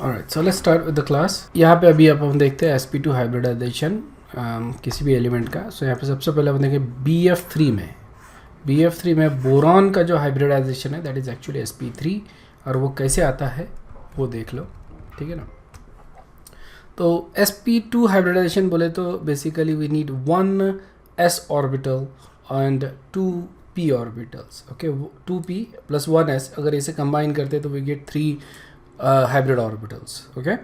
Alright, so let's start with the class. यहाँ पे अभी अपन देखते हैं sp2 हाइब्रिडाइजेशन किसी भी एलिमेंट का। सो यहाँ पे सबसे पहले अपन देखें BF3 में बोरॉन का जो हाइब्रिडाइजेशन है दैट इज एक्चुअली sp3, और वो कैसे आता है वो देख लो, ठीक है ना। तो sp2 हाइब्रिडाइजेशन बोले तो basically we need 1 s orbital and 2 p orbitals. Okay, 2p plus 1 s, अगर इसे कंबाइन करते तो we get 3 hybrid orbitals. Okay,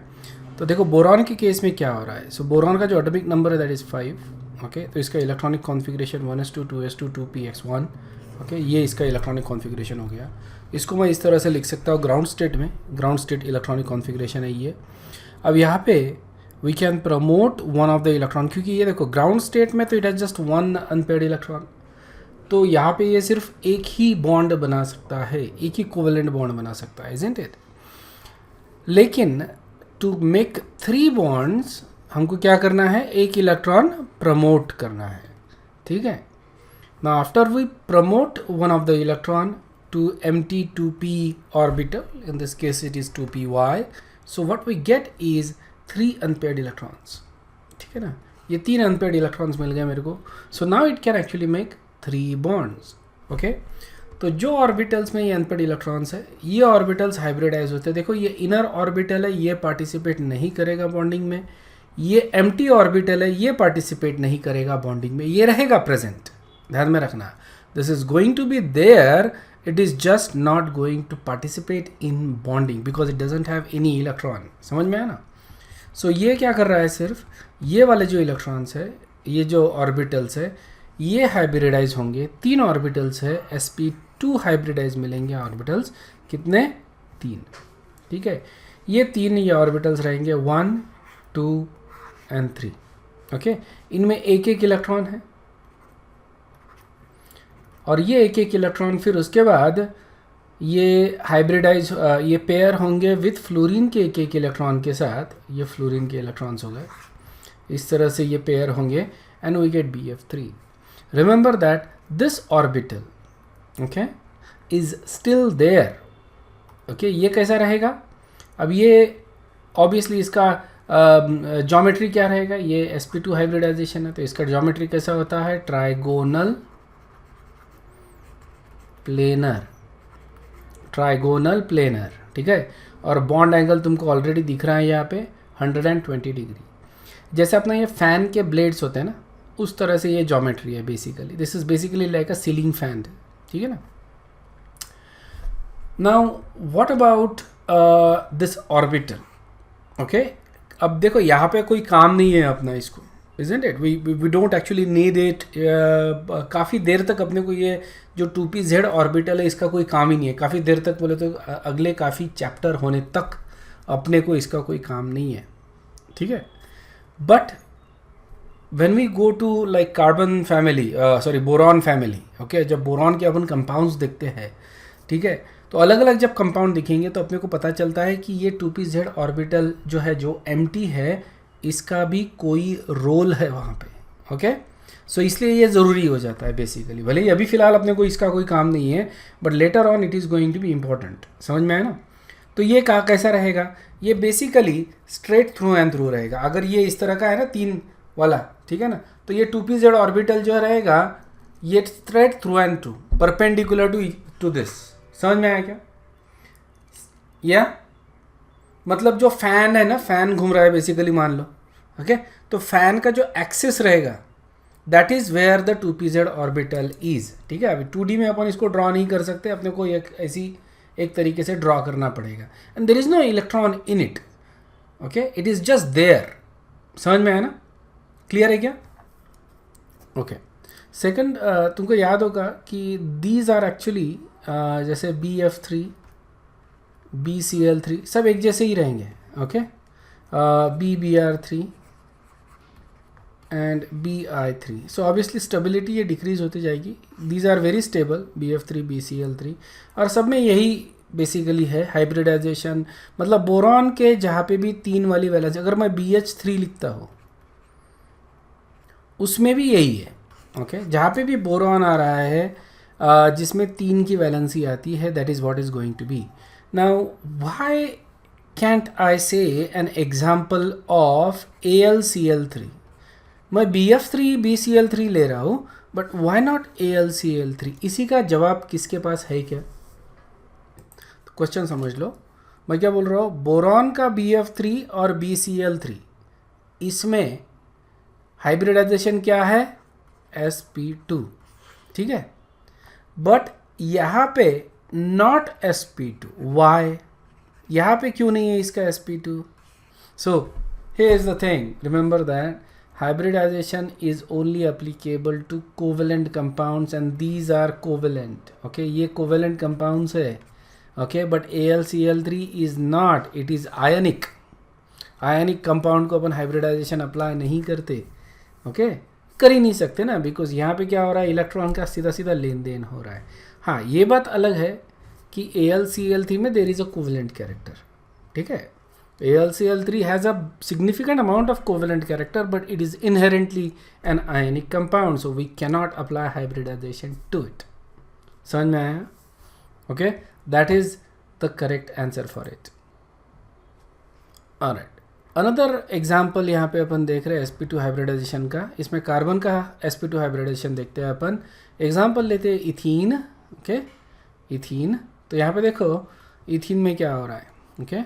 तो देखो बोरॉन के केस में क्या हो रहा है। सो बोरॉन का जो एटॉमिक नंबर है दैट इज़ 5। ओके, तो इसका electronic configuration 1s2 2s2 2px1। Okay, ये इसका इलेक्ट्रॉनिक कॉन्फ़िगरेशन हो गया। इसको मैं इस तरह से लिख सकता हूँ ग्राउंड स्टेट में, ग्राउंड स्टेट इलेक्ट्रॉनिक कॉन्फ़िगरेशन है ये। अब यहाँ पे we can promote one of the electron, क्योंकि ये देखो ग्राउंड स्टेट में तो it has just 1 unpaired electron, तो यहाँ पे ये सिर्फ एक ही बॉन्ड बना सकता है, एक ही कोवेलेंट बॉन्ड बना सकता है, इजंट इट। लेकिन टू मेक 3 बॉन्ड्स हमको क्या करना है, एक इलेक्ट्रॉन प्रमोट करना है, ठीक है ना। After we promote one of the electron to empty 2p orbital, in this case it is 2py, so what we get is 3 unpaired electrons, ठीक है ना। ये 3 unpaired electrons मिल गए मेरे को। so now it can actually make 3 bonds। Okay, तो जो orbitals में ये अनपेयर्ड इलेक्ट्रॉन्स है, ये ऑर्बिटल्स हाइब्रिडाइज होते हैं। देखो ये इनर ऑर्बिटल है, ये पार्टिसिपेट नहीं करेगा बॉन्डिंग में। ये एम्प्टी ऑर्बिटल है, ये पार्टिसिपेट नहीं करेगा बॉन्डिंग में, ये रहेगा प्रेजेंट। ध्यान में रखना, this is going to be there, it is just not going to participate in bonding because it doesn't have any electron. समझ में आया ना। सो ये क्या कर रहा है, सिर्फ ये वाले जो इलेक्ट्रॉन्स है, ये जो ऑर्बिटल्स है, ये हाइब्रिडाइज होंगे। 3 ऑर्बिटल्स है, sp2 हाइब्रिडाइज मिलेंगे ऑर्बिटल्स, कितने, 3, ठीक है। ये 3 ये ऑर्बिटल्स रहेंगे 1 2 एंड 3। ओके, इनमें एक एक इलेक्ट्रॉन है, और ये एक एक इलेक्ट्रॉन फिर उसके बाद ये हाइब्रिडाइज, ये पेयर होंगे विथ फ्लोरीन के एक एक इलेक्ट्रॉन के साथ। ये फ्लोरीन के इलेक्ट्रॉन्स हो गए, इस तरह से ये पेयर होंगे and we get BF3। Remember that this orbital, okay, is still there। okay, ये कैसा रहेगा, अब ये ऑब्वियसली इसका ज्योमेट्री क्या रहेगा, ये sp2 हाइब्रिडाइजेशन है तो इसका ज्योमेट्री कैसा होता है, ट्राइगोनल प्लेनर, ट्राइगोनल प्लेनर, ठीक है। और बॉन्ड एंगल तुमको ऑलरेडी दिख रहा है यहाँ पे 120 डिग्री। जैसे अपना ये फैन के ब्लेड्स होते हैं ना, उस तरह से ये ज्योमेट्री है basically. This is basically like a ceiling fan, ठीक है ना। Now what about this orbital. Okay, अब देखो यहाँ पे कोई काम नहीं है अपना इसको, isn't it, we don't actually need it. काफ़ी देर तक अपने को ये जो 2pz ऑर्बिटल है इसका कोई काम ही नहीं है। काफ़ी देर तक बोले तो अगले काफ़ी चैप्टर होने तक अपने को इसका कोई काम नहीं है, ठीक है। But when we go to like carbon family, boron family, okay, जब बोरॉन के अपन कंपाउंड्स देखते हैं, ठीक है, तो अलग अलग जब कंपाउंड दिखेंगे तो अपने को पता चलता है कि ये 2pz ऑर्बिटल जो है, जो एम्प्टी है, इसका भी कोई रोल है वहाँ पे। ओके, सो इसलिए ये ज़रूरी हो जाता है बेसिकली। भले ही अभी फ़िलहाल अपने को इसका कोई काम नहीं है, but later on it is going to be important. समझ में आया ना। तो ये कैसा रहेगा, ये basically straight through and through रहेगा। अगर ये इस तरह का है ना 3 वाला, ठीक है ना, तो ये 2pz ऑर्बिटल जो रहेगा ये straight through and through perpendicular to this. समझ में आया क्या, या मतलब जो फैन है ना, फैन घूम रहा है बेसिकली, मान लो। ओके, तो फैन का जो एक्सिस रहेगा that is where the 2pz orbital is, ठीक है। अभी 2D में अपन इसको ड्रॉ नहीं कर सकते, अपने को एक तरीके से ड्रॉ करना पड़ेगा। And there is no electron in it. Okay, it is just there. समझ में आया ना, क्लियर है क्या। ओके, सेकंड, तुमको याद होगा कि दीज आर एक्चुअली जैसे BF3 BCl3 सब एक जैसे ही रहेंगे। Okay, BBr3 and BI3। So obviously stability ये डिक्रीज होती जाएगी। These are very stable, BF3 BCl3, और सब में यही बेसिकली है हाइब्रिडाइजेशन। मतलब बोरॉन के जहाँ पे भी 3 वाली वैलेंस, अगर मैं BH3 लिखता हूँ उसमें भी यही है। ओके, जहाँ पे भी बोरॉन आ रहा है जिसमें 3 की वैलेंसी आती है, that is what is going to be. Now why can't I say an example of AlCl3? मैं BF3 BCl3 ले रहा हूँ, बट why not AlCl3? इसी का जवाब किसके पास है क्या? तो क्वेश्चन समझ लो, मैं क्या बोल रहा हूँ, बोरॉन का BF3 और BCl3, इसमें हाइब्रिडाइजेशन क्या है? sp2, ठीक है, बट यहाँ पे नॉट sp2, वाई? यहाँ पे क्यों नहीं है इसका sp2? So here is the thing, remember that hybridization is only applicable to covalent compounds and these are covalent, okay, ये covalent compounds है, okay, but AlCl3 is not, it is ionic. Ionic compound को अपन hybridisation apply नहीं करते, okay, कर ही नहीं सकते ना, because यहाँ पे क्या हो रहा है, इलेक्ट्रॉन का सीधा सीधा लेन देन हो रहा है. हाँ, ये बात अलग है कि AlCl3 में there is a covalent character, ठीक है. AlCl3 has a significant amount of covalent character, but it is inherently an ionic compound, so we cannot apply hybridization to it. समझ में आया? Okay, that is the correct answer for it. Alright. Another example यहाँ पे अपन देख रहे हैं sp2 hybridisation का. इसमें कार्बन का sp2 हाइब्रिडाइजेशन देखते हैं अपन. एग्जाम्पल लेते हैं इथीन, ओके, इथीन. तो यहाँ पे देखो इथीन में क्या हो रहा है, ओके,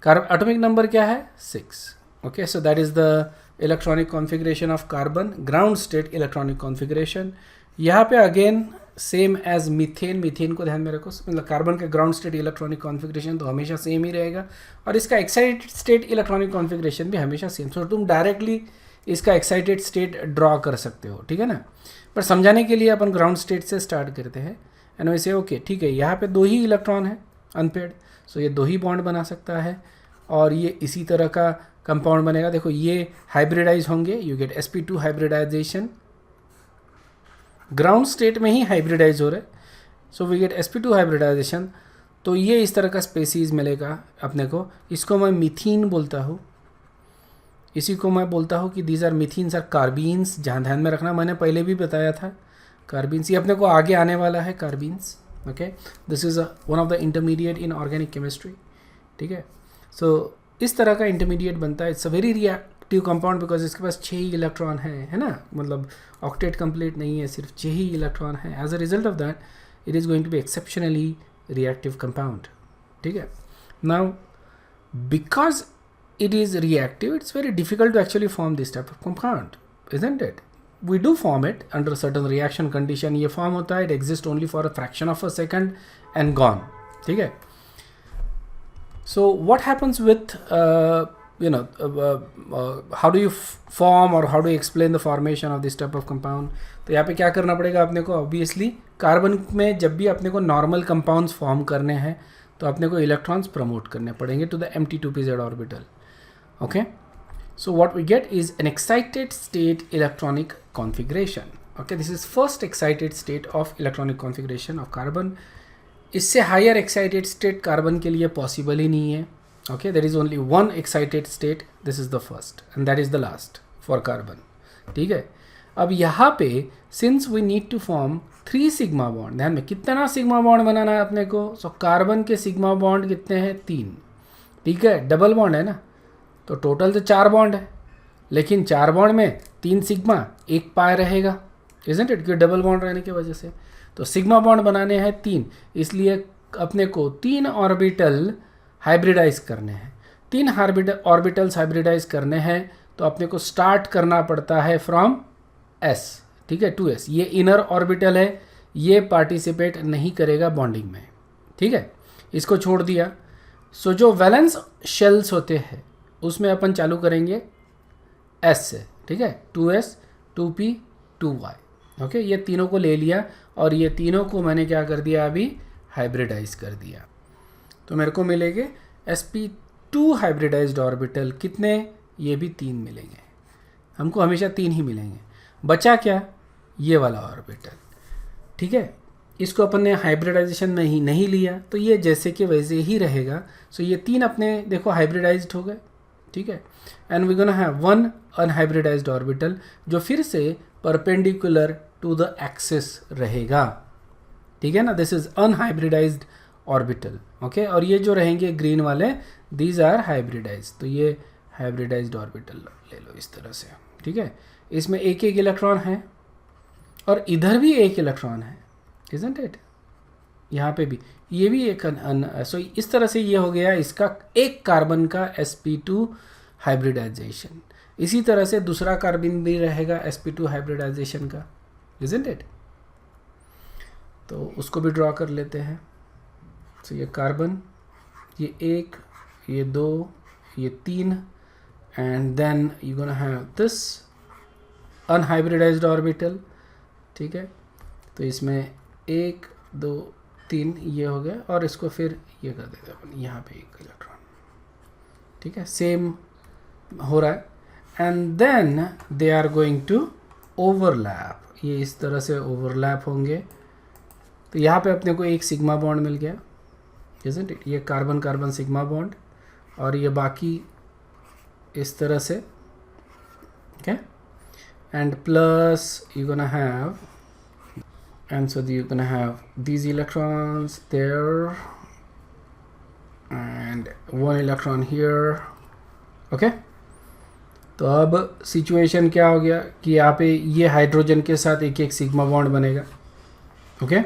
एटॉमिक नंबर क्या है? 6, okay. So that is the electronic configuration of carbon, ground state electronic configuration. यहाँ पे again same as methane, methane को ध्यान में रखो, मतलब कार्बन का ग्राउंड स्टेट इलेक्ट्रॉनिक कॉन्फ़िगरेशन तो हमेशा सेम ही रहेगा, और इसका एक्साइटेड स्टेट इलेक्ट्रॉनिक कॉन्फ़िगरेशन भी हमेशा सेम. सो तुम डायरेक्टली इसका एक्साइटेड स्टेट ड्रॉ कर सकते हो, ठीक है ना. पर समझाने के लिए अपन ग्राउंड स्टेट से स्टार्ट करते हैं. एंड वैसे ओके, ठीक है, यहाँ पे 2 ही इलेक्ट्रॉन है अनपेड, सो ये 2 ही बॉन्ड बना सकता है, और ये इसी तरह का कंपाउंड बनेगा. देखो ये हाइब्रिडाइज होंगे, you get sp2 hybridization, ground state में ही हाइब्रिडाइज हो रहे, सो वी गेट sp2 हाइब्रिडाइजेशन. तो ये इस तरह का स्पेसीज मिलेगा अपने को. इसको मैं मीथीन बोलता हूँ, इसी को मैं बोलता हूँ कि दीज आर मीथीन्स आर कार्बीन्स. जहाँ ध्यान में रखना, मैंने पहले भी बताया था कार्बीन्स, ये अपने को आगे आने वाला है carbenes, okay. This is one of the intermediate in organic chemistry, ठीक है. सो इस तरह का इंटरमीडिएट बनता है. It's a very reactive compound because इसके पास 6 ही इलेक्ट्रॉन है ना, मतलब ऑक्टेट कंप्लीट नहीं है, सिर्फ 6 ही इलेक्ट्रॉन है. As a result of that it is going to be exceptionally reactive compound, ठीक है. Now because it is reactive, it's very difficult to actually form this type of compound, isn't it? We do form it under certain reaction condition. ये form होता है, it exists only for a fraction of a second and gone, ठीक है. So what happens with how do you form or how do you explain the formation of this type of compound? तो यहाँ पे क्या करना पड़ेगा अपने को, ऑब्वियसली कार्बन में जब भी अपने को नॉर्मल कंपाउंड्स फॉर्म करने हैं तो अपने को इलेक्ट्रॉन्स प्रमोट करने पड़ेंगे to the empty2pz orbital. Okay, so what we get is an excited state electronic configuration. Okay, this is first excited state of electronic configuration of carbon. इससे higher excited state carbon के लिए possible ही नहीं है. Okay, there is only one excited state. This is the first and that is the last for carbon. ठीक है. अब यहाँ पे since we need to form 3 sigma bond, ध्यान में कितना sigma bond बनाना है अपने को. So carbon के sigma bond कितने हैं? 3, ठीक है. डबल बॉन्ड है ना, तो टोटल तो 4 बॉन्ड है, लेकिन 4 बॉन्ड में 3 सिग्मा 1 पाई रहेगा, इजंट इट, कि डबल बॉन्ड रहने की वजह से. तो सिग्मा बॉन्ड बनाने हैं 3, इसलिए अपने को 3 ऑर्बिटल हाइब्रिडाइज करने हैं. 3 ऑर्बिटल्स हाइब्रिडाइज करने हैं तो अपने को स्टार्ट करना पड़ता है फ्रॉम s, ठीक है, 2s. ये इनर ऑर्बिटल है, ये पार्टिसिपेट नहीं करेगा बॉन्डिंग में, ठीक है, इसको छोड़ दिया. सो जो वैलेंस शेल्स होते हैं उसमें अपन चालू करेंगे s से, ठीक है, 2s 2p 2y, ओके. ये तीनों को ले लिया और ये तीनों को मैंने क्या कर दिया, अभी हाइब्रिडाइज कर दिया. तो मेरे को मिलेंगे sp2 हाइब्रिडाइज्ड ऑर्बिटल. कितने? ये भी 3 मिलेंगे हमको, हमेशा 3 ही मिलेंगे. बचा क्या? ये वाला ऑर्बिटल, ठीक है. इसको अपन ने हाइब्रिडाइजेशन में ही नहीं लिया तो ये जैसे कि वैसे ही रहेगा. सो ये 3 अपने देखो हाइब्रिडाइज्ड हो गए, ठीक है. And we gonna have 1 unhybridized orbital जो फिर से परपेंडिकुलर टू द एक्सिस रहेगा, ठीक है ना. This is unhybridised orbital, okay. और ये जो रहेंगे ग्रीन वाले, दीज आर हाइब्रिडाइज, तो ये हाइब्रिडाइज्ड ऑर्बिटल ले लो इस तरह से, ठीक है। इसमें एक एक इलेक्ट्रॉन है और इधर भी एक इलेक्ट्रॉन है, इजंट इट, यहाँ पे भी, ये भी एक सो इस तरह से ये हो गया इसका एक कार्बन का sp2 हाइब्रिडाइजेशन। इसी तरह से दूसरा कार्बन भी रहेगा sp2 हाइब्रिडाइजेशन का, इजंट इट। तो उसको भी ड्रॉ कर लेते हैं। तो ये कार्बन, ये एक, ये दो, ये तीन, and then you gonna have this unhybridized orbital, ठीक है। तो इसमें एक, दो, तीन ये हो गया, और इसको फिर ये कर देते हैं अपन, यहाँ पे एक इलेक्ट्रॉन, ठीक है, सेम हो रहा है। And then they are going to overlap, ये इस तरह से ओवरलैप होंगे। तो यहाँ पे अपने को एक सिग्मा बॉन्ड मिल गया, इजंट इट, ये कार्बन कार्बन सिग्मा बॉन्ड, और ये बाकी इस तरह से, okay. And plus you gonna have, and so you're gonna have these electrons there and one electron here, okay। तो अब सिचुएशन क्या हो गया कि यहाँ पे ये हाइड्रोजन के साथ एक एक सिग्मा बॉन्ड बनेगा, okay.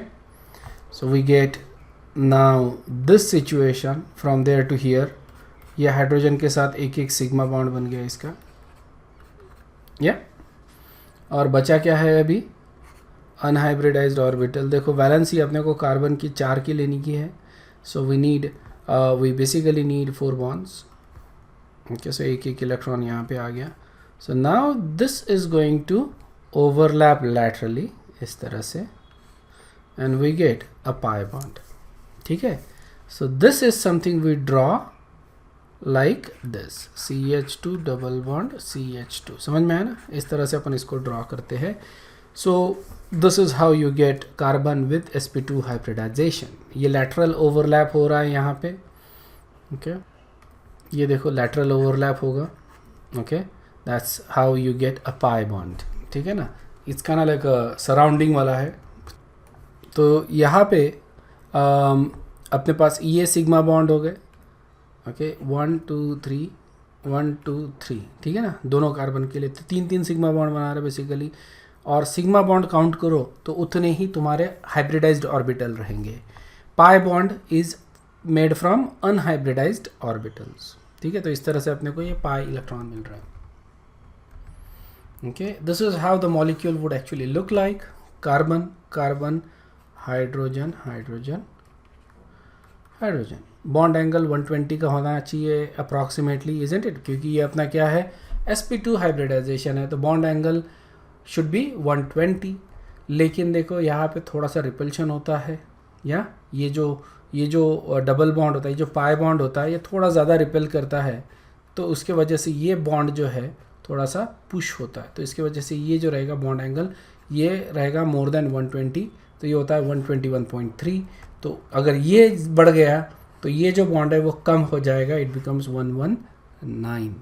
So we get now this situation from there to here, ये हाइड्रोजन के साथ एक एक सिग्मा बॉन्ड बन गया इसका, या और बचा क्या है अभी, अनहाइब्रिडाइज्ड ऑर्बिटल। देखो वैलेंसी अपने को कार्बन की 4 की लेने की है, so we basically need 4 bonds, okay. So एक एक इलेक्ट्रॉन यहाँ पे आ गया। So now this is going to overlap laterally इस तरह से, and we get a pi bond, ठीक है। So this is something we draw like this, CH2 double bond CH2, समझ में है ना, इस तरह से अपन इसको ड्रॉ करते हैं। So this is how you get carbon with sp2 hybridization. ये लैटरल ओवरलैप हो रहा है यहाँ पे, ओके। ये देखो लैटरल ओवरलैप होगा, okay. That's how you get a pi bond, ठीक है ना। इसका ना लाइक सराउंडिंग वाला है। तो यहाँ पे अपने पास ये सिग्मा बॉन्ड हो गए, ओके, 1 2 3 1 2 3, ठीक है ना, दोनों कार्बन के लिए। तो 3 सिग्मा बॉन्ड बना रहे बेसिकली, और सिग्मा बॉन्ड काउंट करो तो उतने ही तुम्हारे हाइब्रिडाइज्ड ऑर्बिटल रहेंगे। पाई bond is made from unhybridised orbitals, ठीक है। तो इस तरह से अपने को ये पाई इलेक्ट्रॉन मिल रहा है, okay. This is how the molecule would actually look like, carbon carbon hydrogen hydrogen hydrogen. Bond angle 120 का होना चाहिए अप्रॉक्सीमेटली, इजंट इट, क्योंकि ये अपना क्या है, sp2 हाइब्रिडाइजेशन है, तो बॉन्ड एंगल शुड बी 120। लेकिन देखो यहाँ पे थोड़ा सा रिपल्शन होता है, या ये जो डबल बॉन्ड होता है, जो पाई बॉन्ड होता है, ये थोड़ा ज़्यादा रिपेल करता है, तो उसके वजह से ये बॉन्ड जो है थोड़ा सा पुश होता है। तो इसके वजह से ये जो रहेगा बॉन्ड एंगल, ये रहेगा मोर देन 120, तो ये होता है 121.3। तो अगर ये बढ़ गया तो ये जो बॉन्ड है वो कम हो जाएगा, इट बिकम्स 119,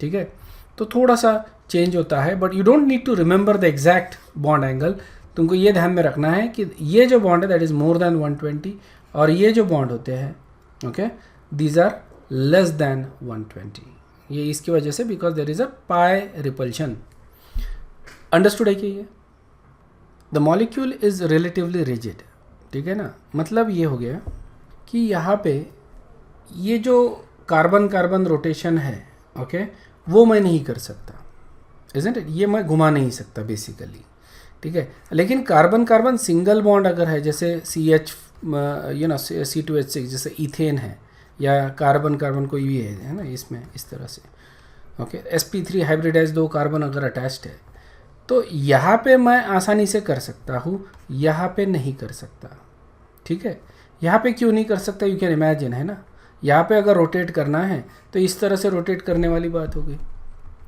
ठीक है। तो थोड़ा सा चेंज होता है, but you don't need to remember the exact bond angle. तुमको ये ध्यान में रखना है कि ये जो बॉन्ड है दैट इज मोर देन 120, और ये जो बॉन्ड होते हैं, okay, these are less than 120। ये इसकी वजह से, because there is a pi repulsion. Understood है कि ये the molecule is relatively rigid, ठीक है ना। मतलब ये हो गया कि यहाँ पे ये जो कार्बन कार्बन रोटेशन है, ओके, वो मैं नहीं कर सकता, इजंट इट, ये मैं घुमा नहीं सकता बेसिकली, ठीक है। लेकिन कार्बन कार्बन सिंगल बॉन्ड अगर है, जैसे CH यू नो C2H6 जैसे इथेन है, या कार्बन कार्बन कोई भी है ना, इसमें इस तरह से, ओके, sp3 हाइब्रिडाइज 2 कार्बन अगर अटैच्ड है, तो यहाँ पे मैं आसानी से कर सकता हूँ, यहाँ पे नहीं कर सकता, ठीक है। यहाँ पे क्यों नहीं कर सकता, यू कैन इमेजिन, है ना। यहाँ पे अगर रोटेट करना है तो इस तरह से रोटेट करने वाली बात हो गई,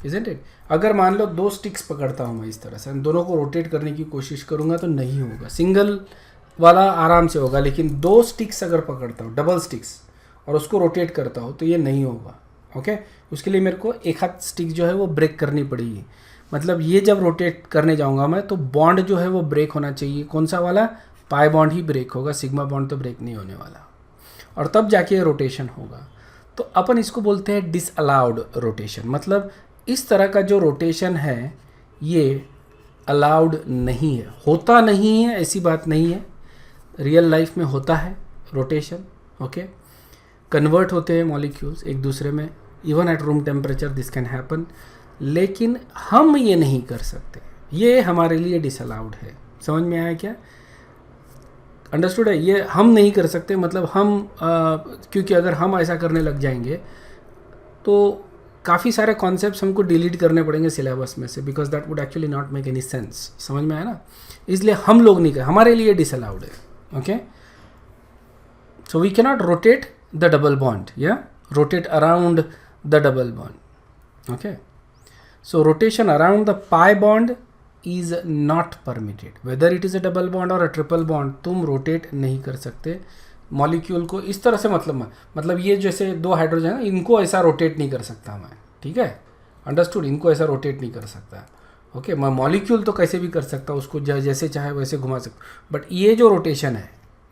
इजंट इट। अगर मान लो 2 स्टिक्स पकड़ता हूँ मैं इस तरह से, दोनों को रोटेट करने की कोशिश करूँगा तो नहीं होगा, सिंगल वाला आराम से होगा। लेकिन 2 स्टिक्स अगर पकड़ता हूँ, डबल स्टिक्स, और उसको रोटेट करता हूँ, तो ये नहीं होगा, ओके। उसके लिए मेरे को एक हाथ स्टिक जो है वो ब्रेक करनी पड़ेगी। मतलब ये जब रोटेट करने जाऊँगा मैं, तो बॉन्ड जो है वो ब्रेक होना चाहिए। कौन सा वाला, पाई बॉन्ड ही ब्रेक होगा, सिग्मा बॉन्ड तो ब्रेक नहीं होने वाला, और तब जाके रोटेशन होगा। तो अपन इसको बोलते हैं डिसअलाउड रोटेशन, मतलब इस तरह का जो रोटेशन है ये अलाउड नहीं है, होता नहीं है, ऐसी बात नहीं है, रियल लाइफ में होता है रोटेशन। ओके, कन्वर्ट होते हैं मॉलिक्यूल्स एक दूसरे में, even at room temperature this can happen, लेकिन हम ये नहीं कर सकते, ये हमारे लिए डिसअलाउड है। समझ में आया क्या? अंडरस्टूड है? ये हम नहीं कर सकते, मतलब हम क्योंकि अगर हम ऐसा करने लग जाएंगे तो काफ़ी सारे कॉन्सेप्ट्स हमको डिलीट करने पड़ेंगे सिलेबस में से, because that would actually not make any sense. समझ में आया ना? इसलिए हम लोग नहीं कर, हमारे लिए डिसअलाउड है। Okay, so we cannot rotate the double bond या rotate around the double bond. Okay, so rotation around the pi bond is not permitted, whether it is a double bond और अ ट्रिपल बॉन्ड, तुम rotate नहीं कर सकते molecule को इस तरह से। मतलब ये जैसे दो हाइड्रोजन है, इनको ऐसा रोटेट नहीं कर सकता मैं, ठीक है? अंडरस्टूड? इनको ऐसा रोटेट नहीं कर सकता। ओके, मैं मॉलिक्यूल तो कैसे भी कर सकता हूँ, उसको जैसे चाहे वैसे घुमा सकता, बट ये जो रोटेशन है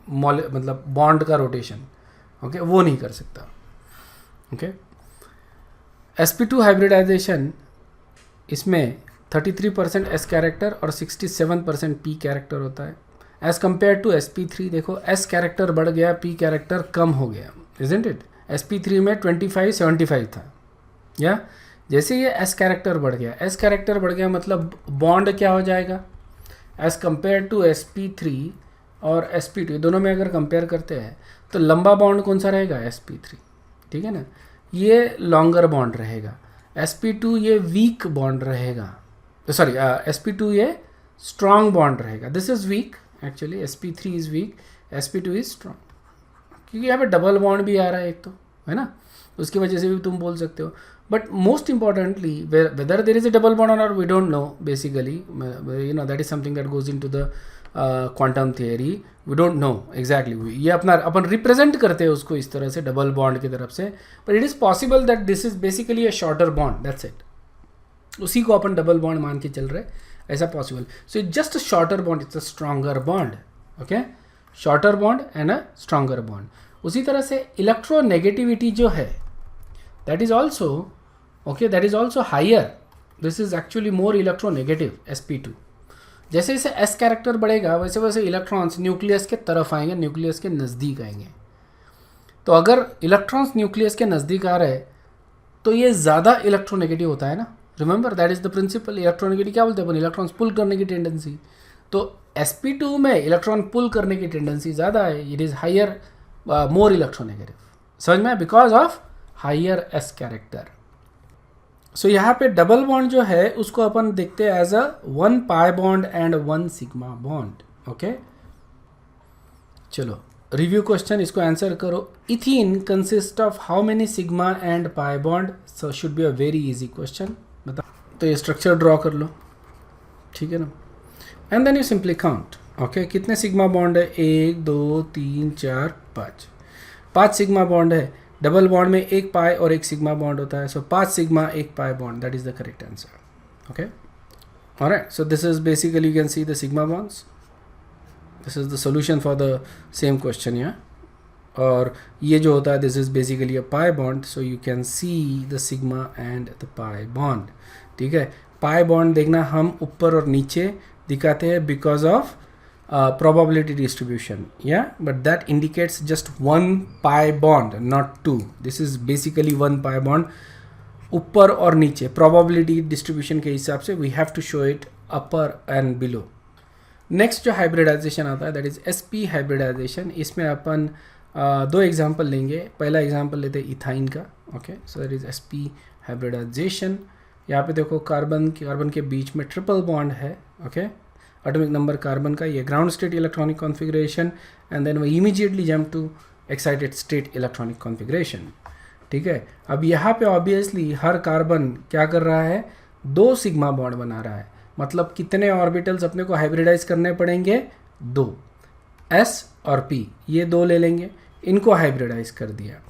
मतलब बॉन्ड का रोटेशन, ओके, वो नहीं कर सकता। ओके, sp2 हाइब्रिडाइजेशन, इसमें 33% s कैरेक्टर और 67% p कैरेक्टर होता है, एज कम्पेयर टू sp3। देखो s कैरेक्टर बढ़ गया, p कैरेक्टर कम हो गया, इजंट इट? sp3 में 25-75 था, या जैसे ये s कैरेक्टर बढ़ गया मतलब बॉन्ड क्या हो जाएगा, एज कम्पेयर टू sp3 और sp2 दोनों में अगर कंपेयर करते हैं तो लंबा बॉन्ड कौन सा रहेगा? sp3, ठीक है ना? ये लॉन्गर बॉन्ड रहेगा, sp2 ये वीक बॉन्ड रहेगा, सॉरी sp2 ये स्ट्रॉन्ग बॉन्ड रहेगा। This is weak actually, sp3 is weak, sp2 is strong, क्योंकि यहाँ पे डबल बॉन्ड भी आ रहा है एक तो, है ना? उसकी वजह से भी तुम बोल सकते हो। But most importantly whether there is a double bond और we don't know, basically you know that is something that goes into the quantum theory, we don't know exactly. ये अपन रिप्रेजेंट करते हैं उसको इस तरह से डबल बॉन्ड की तरफ से, but it is possible that this is basically a shorter bond, that's it. उसी को अपन डबल बॉन्ड मान के चल रहे, ऐसा possible. So it just a shorter bond, it's a stronger bond. Okay, shorter bond and a stronger bond. उसी तरह से इलेक्ट्रोनेगेटिविटी जो है that is also okay, that is also higher, this is actually more electronegative sp2। जैसे जैसे s character बढ़ेगा वैसे वैसे इलेक्ट्रॉन्स न्यूक्लियस के तरफ आएंगे, न्यूक्लियस के नज़दीक आएंगे। तो अगर इलेक्ट्रॉन्स न्यूक्लियस के नज़दीक आ रहे तो ये ज़्यादा इलेक्ट्रोनेगेटिव होता है ना। Remember that is the principle. Electronegative क्या बोलते हैं अपन? इलेक्ट्रॉन्स पुल करने की टेंडेंसी। तो sp2 में इलेक्ट्रॉन पुल करने की टेंडेंसी ज़्यादा है, it is higher, more electronegative. समझ में? Because of higher s character. So यहाँ पे डबल बॉन्ड जो है उसको अपन देखते हैं as a 1 pi bond and 1 sigma bond. Okay, चलो रिव्यू क्वेश्चन, इसको आंसर करो। Ethene consist of how many sigma and pi bond? So should be a very easy question. बता, तो ये स्ट्रक्चर ड्रॉ कर लो, ठीक है ना, and then you simply count. Okay, कितने सिग्मा बॉन्ड है? 1 2 3 4 5, 5 सिग्मा बॉन्ड है। डबल बॉन्ड में एक पाई और एक सिग्मा बॉन्ड होता है, so 5 sigma 1 pi bond, that is the correct answer. Okay, alright, so this is basically you can see the sigma bonds, this is the solution for the same question यहाँ। और ये जो होता है this is basically a pi bond, so you can see the sigma and the pi bond. ठीक है, pi bond देखना हम ऊपर और नीचे दिखाते हैं because of probability distribution, yeah, but that indicates just 1 pi bond, not 2. This is basically 1 pi bond, ऊपर और नीचे probability distribution के हिसाब से we have to show it upper and below. Next जो हाइब्रिडाइजेशन आता है दैट इज sp हाइब्रिडाइजेशन। इसमें अपन दो एग्जांपल लेंगे। पहला एग्जांपल लेते हैं इथाइन का। Okay, so that is sp hybridization. यहाँ पे देखो कार्बन के बीच में ट्रिपल बॉन्ड है। ओके, एटॉमिक नंबर कार्बन का, ये ground state electronic configuration, and then we immediately jump to excited state electronic configuration. ठीक है, अब यहाँ पे ऑब्वियसली हर कार्बन क्या कर रहा है? 2 सिग्मा बॉन्ड बना रहा है, मतलब कितने ऑर्बिटल्स अपने को हाइब्रिडाइज करने पड़ेंगे? 2, s और p, ये 2 ले लेंगे, इनको हाइब्रिडाइज कर दिया।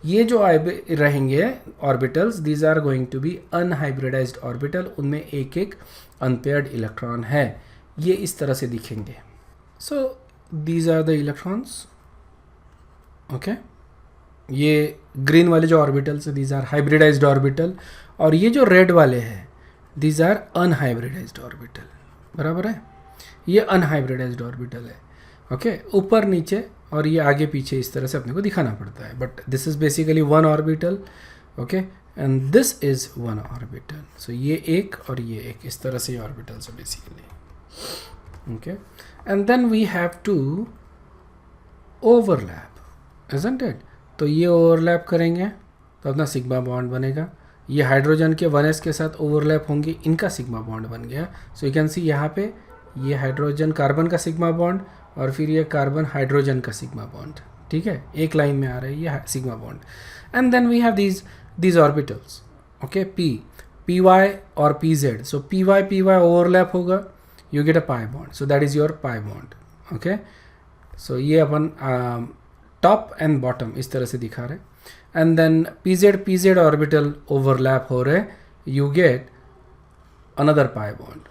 ये जो रहेंगे orbitals, these are going to be unhybridized orbital, उनमें एक एक अनपेयर्ड इलेक्ट्रॉन है, ये इस तरह से दिखेंगे। So these are the electrons. Okay, ये ग्रीन वाले जो ऑर्बिटल्स है दीज आर हाइब्रिडाइज्ड ऑर्बिटल, और ये जो रेड वाले हैं दीज आर अनहाइब्रिडाइज्ड ऑर्बिटल, बराबर है, ये अनहाइब्रिडाइज्ड ऑर्बिटल है। ओके, ऊपर नीचे और ये आगे पीछे इस तरह से अपने को दिखाना पड़ता है, but this is basically one orbital. Okay, and this is one orbital. So ये एक और ये एक, इस तरह से ऑर्बिटल्स है basically. Okay, and then we have to overlap, isn't it? तो ये ओवरलैप करेंगे तो अपना सिग्मा बॉन्ड बनेगा। ये हाइड्रोजन के 1s के साथ ओवरलैप होंगे, इनका सिग्मा बॉन्ड बन गया। सो यू कैन सी यहाँ पे ये हाइड्रोजन कार्बन का सिग्मा बॉन्ड और फिर ये कार्बन हाइड्रोजन का सिग्मा बॉन्ड, ठीक है, एक लाइन में आ रहा है ये sigma bond. And then we have these orbitals, okay, py और pz. So py ओवरलैप होगा, you get a pi bond, so that is your pi bond. okay, so ये अपन टॉप एंड बॉटम इस तरह से दिखा रहे, and then pz orbital overlap हो रहे, you get another pi bond,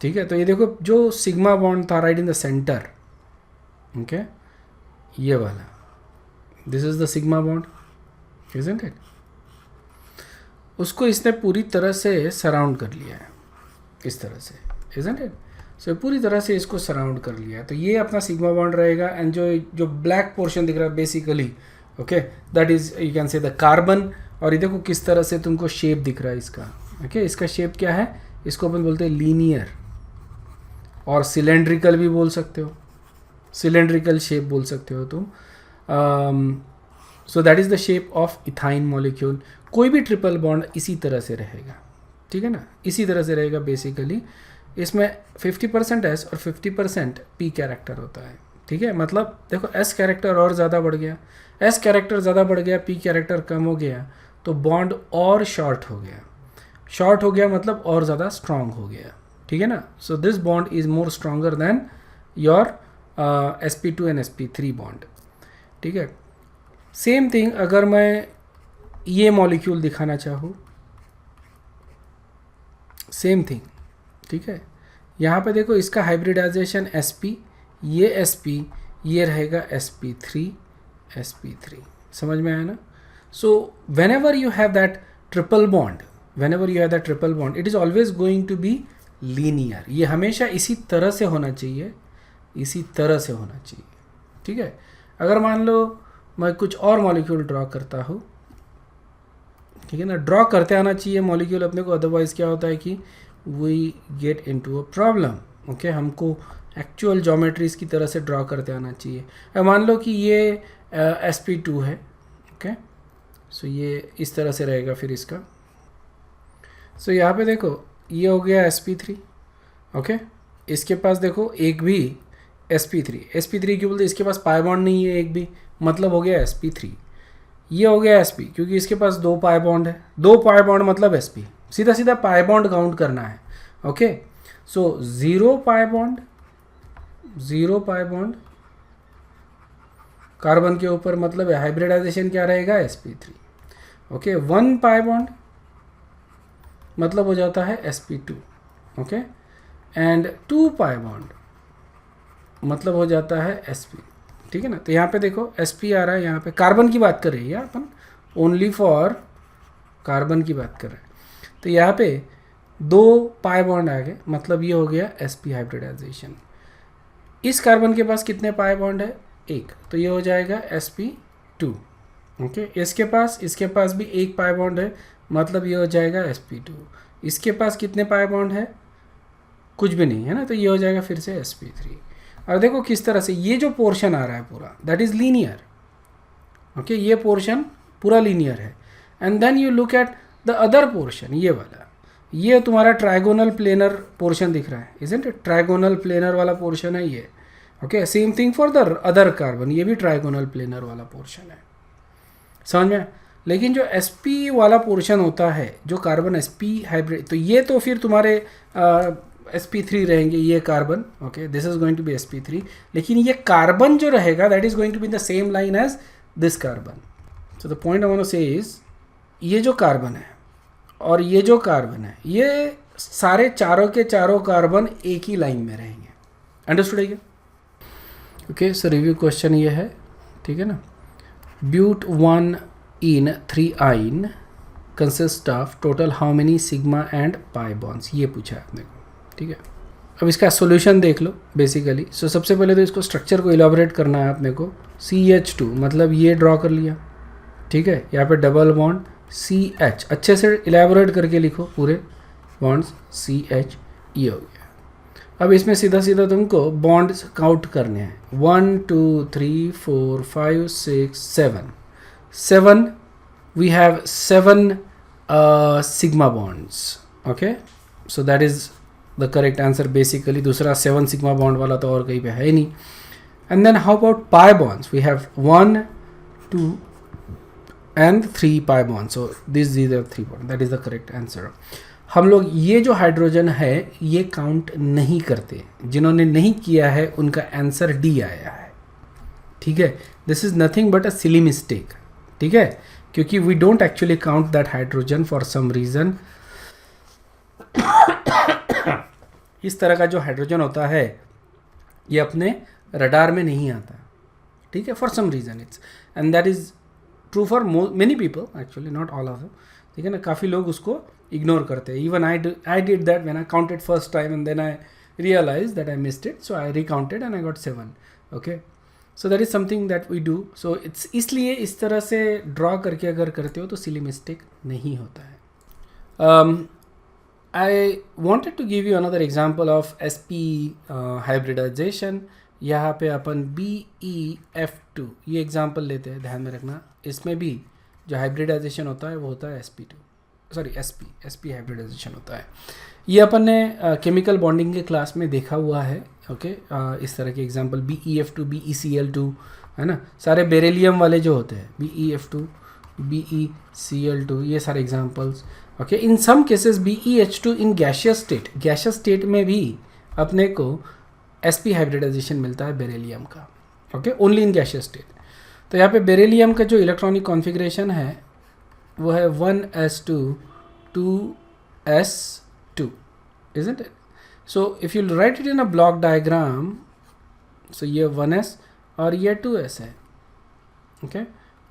ठीक है। तो ये देखो जो सिग्मा बॉन्ड था right in the centre, okay, ये वाला, this is the sigma bond, isn't it? उसको इसने पूरी तरह से सराउंड कर लिया है इस तरह से, isn't it? सो पूरी तरह से इसको सराउंड कर लिया है, तो ये अपना सिग्मा बॉन्ड रहेगा। एंड जो ब्लैक पोर्शन दिख रहा है basically, okay, that is you can say the carbon. और ये देखो किस तरह से तुमको शेप दिख रहा है इसका, ओके, इसका शेप क्या है, इसको अपन बोलते हैं लीनियर और सिलेंड्रिकल भी बोल सकते हो, सिलेंड्रिकल शेप बोल सकते हो तुम। So that is the shape of ethyne molecule. कोई भी ट्रिपल बॉन्ड इसी तरह से रहेगा, ठीक है ना, इसी तरह से रहेगा बेसिकली। इसमें 50% S और 50% P कैरेक्टर होता है, ठीक है। मतलब देखो S कैरेक्टर और ज़्यादा बढ़ गया, S कैरेक्टर ज़्यादा बढ़ गया, P कैरेक्टर कम हो गया, तो बॉन्ड और शॉर्ट हो गया। शॉर्ट हो गया मतलब और ज़्यादा स्ट्रॉन्ग हो गया, ठीक है ना। So this bond is more stronger than your sp2 and sp3 bond, ठीक है। सेम थिंग अगर मैं ये मॉलिक्यूल दिखाना चाहूँ, सेम थिंग, ठीक है। यहाँ पे देखो इसका हाइब्रिडाइजेशन sp, ये sp, ये रहेगा sp3, sp3, समझ में आया ना। So when ever you have that triple bond, whenever you have that triple bond, it is always going to be linear. ये हमेशा इसी तरह से होना चाहिए, इसी तरह से होना चाहिए, ठीक है। अगर मान लो मैं कुछ और मॉलिक्यूल ड्रॉ करता हूँ, ठीक है ना, ड्रॉ करते आना चाहिए मॉलिक्यूल अपने को, अदरवाइज क्या होता है कि we get into a problem, okay. हमको एक्चुअल ज्योमेट्रीज की तरह से ड्रॉ करते आना चाहिए। अब मान लो कि ये sp2 है, ओके, सो ये इस तरह से रहेगा फिर इसका। सो यहाँ पे देखो ये हो गया sp3, ओके। इसके पास देखो एक भी sp3 क्यों बोलते, इसके पास पाई बॉन्ड नहीं है एक भी, मतलब हो गया sp3। ये हो गया sp क्योंकि इसके पास 2 पाई बॉन्ड है, 2 पाई बॉन्ड मतलब sp, सीधा सीधा पाई बॉन्ड काउंट करना है, ओके। सो 0 pi bond, 0 pi bond carbon के ऊपर, मतलब हाइब्रिडाइजेशन क्या रहेगा sp3, ओके। 1 पाई बॉन्ड मतलब हो जाता है sp2, okay. And 2 pi bond मतलब हो जाता है sp, ठीक है ना। तो यहाँ पे देखो sp आ रहा है, यहाँ पे कार्बन की बात कर रहे हैं अपन, ओनली फॉर कार्बन की बात कर रहे हैं। तो यहाँ पे 2 पाई बॉन्ड आ गए, मतलब ये हो गया sp हाइब्रिडाइजेशन। इस कार्बन के पास कितने पाई बॉन्ड है, 1, तो ये हो जाएगा sp2, ओके। इसके पास भी 1 पाई बॉन्ड है, मतलब ये हो जाएगा sp2। इसके पास कितने पाई बॉन्ड है, कुछ भी नहीं है ना, तो ये हो जाएगा फिर से sp3। और देखो किस तरह से ये जो पोर्शन आ रहा है पूरा, दैट इज लीनियर, ओके। ये पोर्शन पूरा लीनियर है। And then you look at the other portion, ये वाला, ये तुम्हारा ट्राइगोनल प्लेनर पोर्शन दिख रहा है, इजंट इट? ट्राइगोनल प्लेनर वाला पोर्शन है ये, okay. Same thing for the other carbon, ये भी ट्राइगोनल प्लेनर वाला पोर्शन है, समझ में। लेकिन जो sp वाला पोर्शन होता है, जो कार्बन sp हाइब्रिड, तो ये तो फिर तुम्हारे sp3 रहेंगे, ये carbon, okay, this is going to be sp3। लेकिन ये कार्बन जो रहेगा that is going to be in the same line as this carbon. So the point I want to say is, ये जो कार्बन है और ये जो कार्बन है, ये सारे चारों के चारों कार्बन एक ही लाइन में रहेंगे, अंडरस्टूड है क्या? ओके, सो रिव्यू क्वेश्चन ये है, ठीक है ना। ब्यूट 1 इन 3ine consist of total how many sigma and pi bonds, ये पूछा है आपने को, ठीक है। अब इसका सॉल्यूशन देख लो बेसिकली। सो सबसे पहले तो इसको स्ट्रक्चर को इलाबोरेट करना है अपने को। CH2 मतलब ये ड्रॉ कर लिया, ठीक है। यहाँ पे डबल बॉन्ड CH, अच्छे से इलाबोरेट करके लिखो पूरे बॉन्ड्स CH, ये हो गया। अब इसमें सीधा सीधा तुमको बॉन्ड्स काउंट करने हैं, 1 2 3 4 5 6 7 we have 7 sigma bonds, okay, so that is the correct answer basically। दूसरा 7 sigma bond वाला तो और कहीं पे है नहीं। and then how about pi bonds, we have 1 2 and 3 pi bonds, so these are 3 bonds, that is the correct answer। हम लोग ये जो हाइड्रोजन है ये काउंट नहीं करते, जिन्होंने नहीं किया है उनका आंसर डी आया है, ठीक है। This is nothing but a silly mistake, ठीक है, क्योंकि we don't actually count that hydrogen for some reason. इस तरह का जो हाइड्रोजन होता है ये अपने रडार में नहीं आता, ठीक है, for some reason it's, and that is true for many people actually, not all of them, ठीक है ना। काफ़ी लोग उसको इग्नोर करते हैं। Even I did that when I counted first time and then I realized that I missed it, so I recounted and I got 7, okay. So that is something that we do. So it's इसलिए इस तरह से draw करके अगर करते हो तो silly mistake नहीं होता है। I wanted to give you another example of SP hybridization. यहाँ पे अपन BeF2 ये एग्जाम्पल लेते हैं, ध्यान में रखना। इसमें भी जो हाइब्रिडाइजेशन होता है वो होता है SP हाइब्रिडाइजेशन होता है। ये अपन ने केमिकल बॉन्डिंग के क्लास में देखा हुआ है, ओके। इस तरह के एग्जांपल BeF2 BeCl2 है ना, सारे बेरिलियम वाले जो होते हैं BeF2 BeCl2 ये सारे examples, okay. In some cases BeH2 in gaseous state में भी अपने को SP हाइब्रिडाइजेशन मिलता है बेरिलियम का, okay, only in gaseous state. तो यहाँ पे बेरिलियम का जो इलेक्ट्रॉनिक कॉन्फ़िगरेशन है वो है 1s2 2s2, isn't it? So if you write it in a block diagram, so ये 1s और ये 2s है, okay?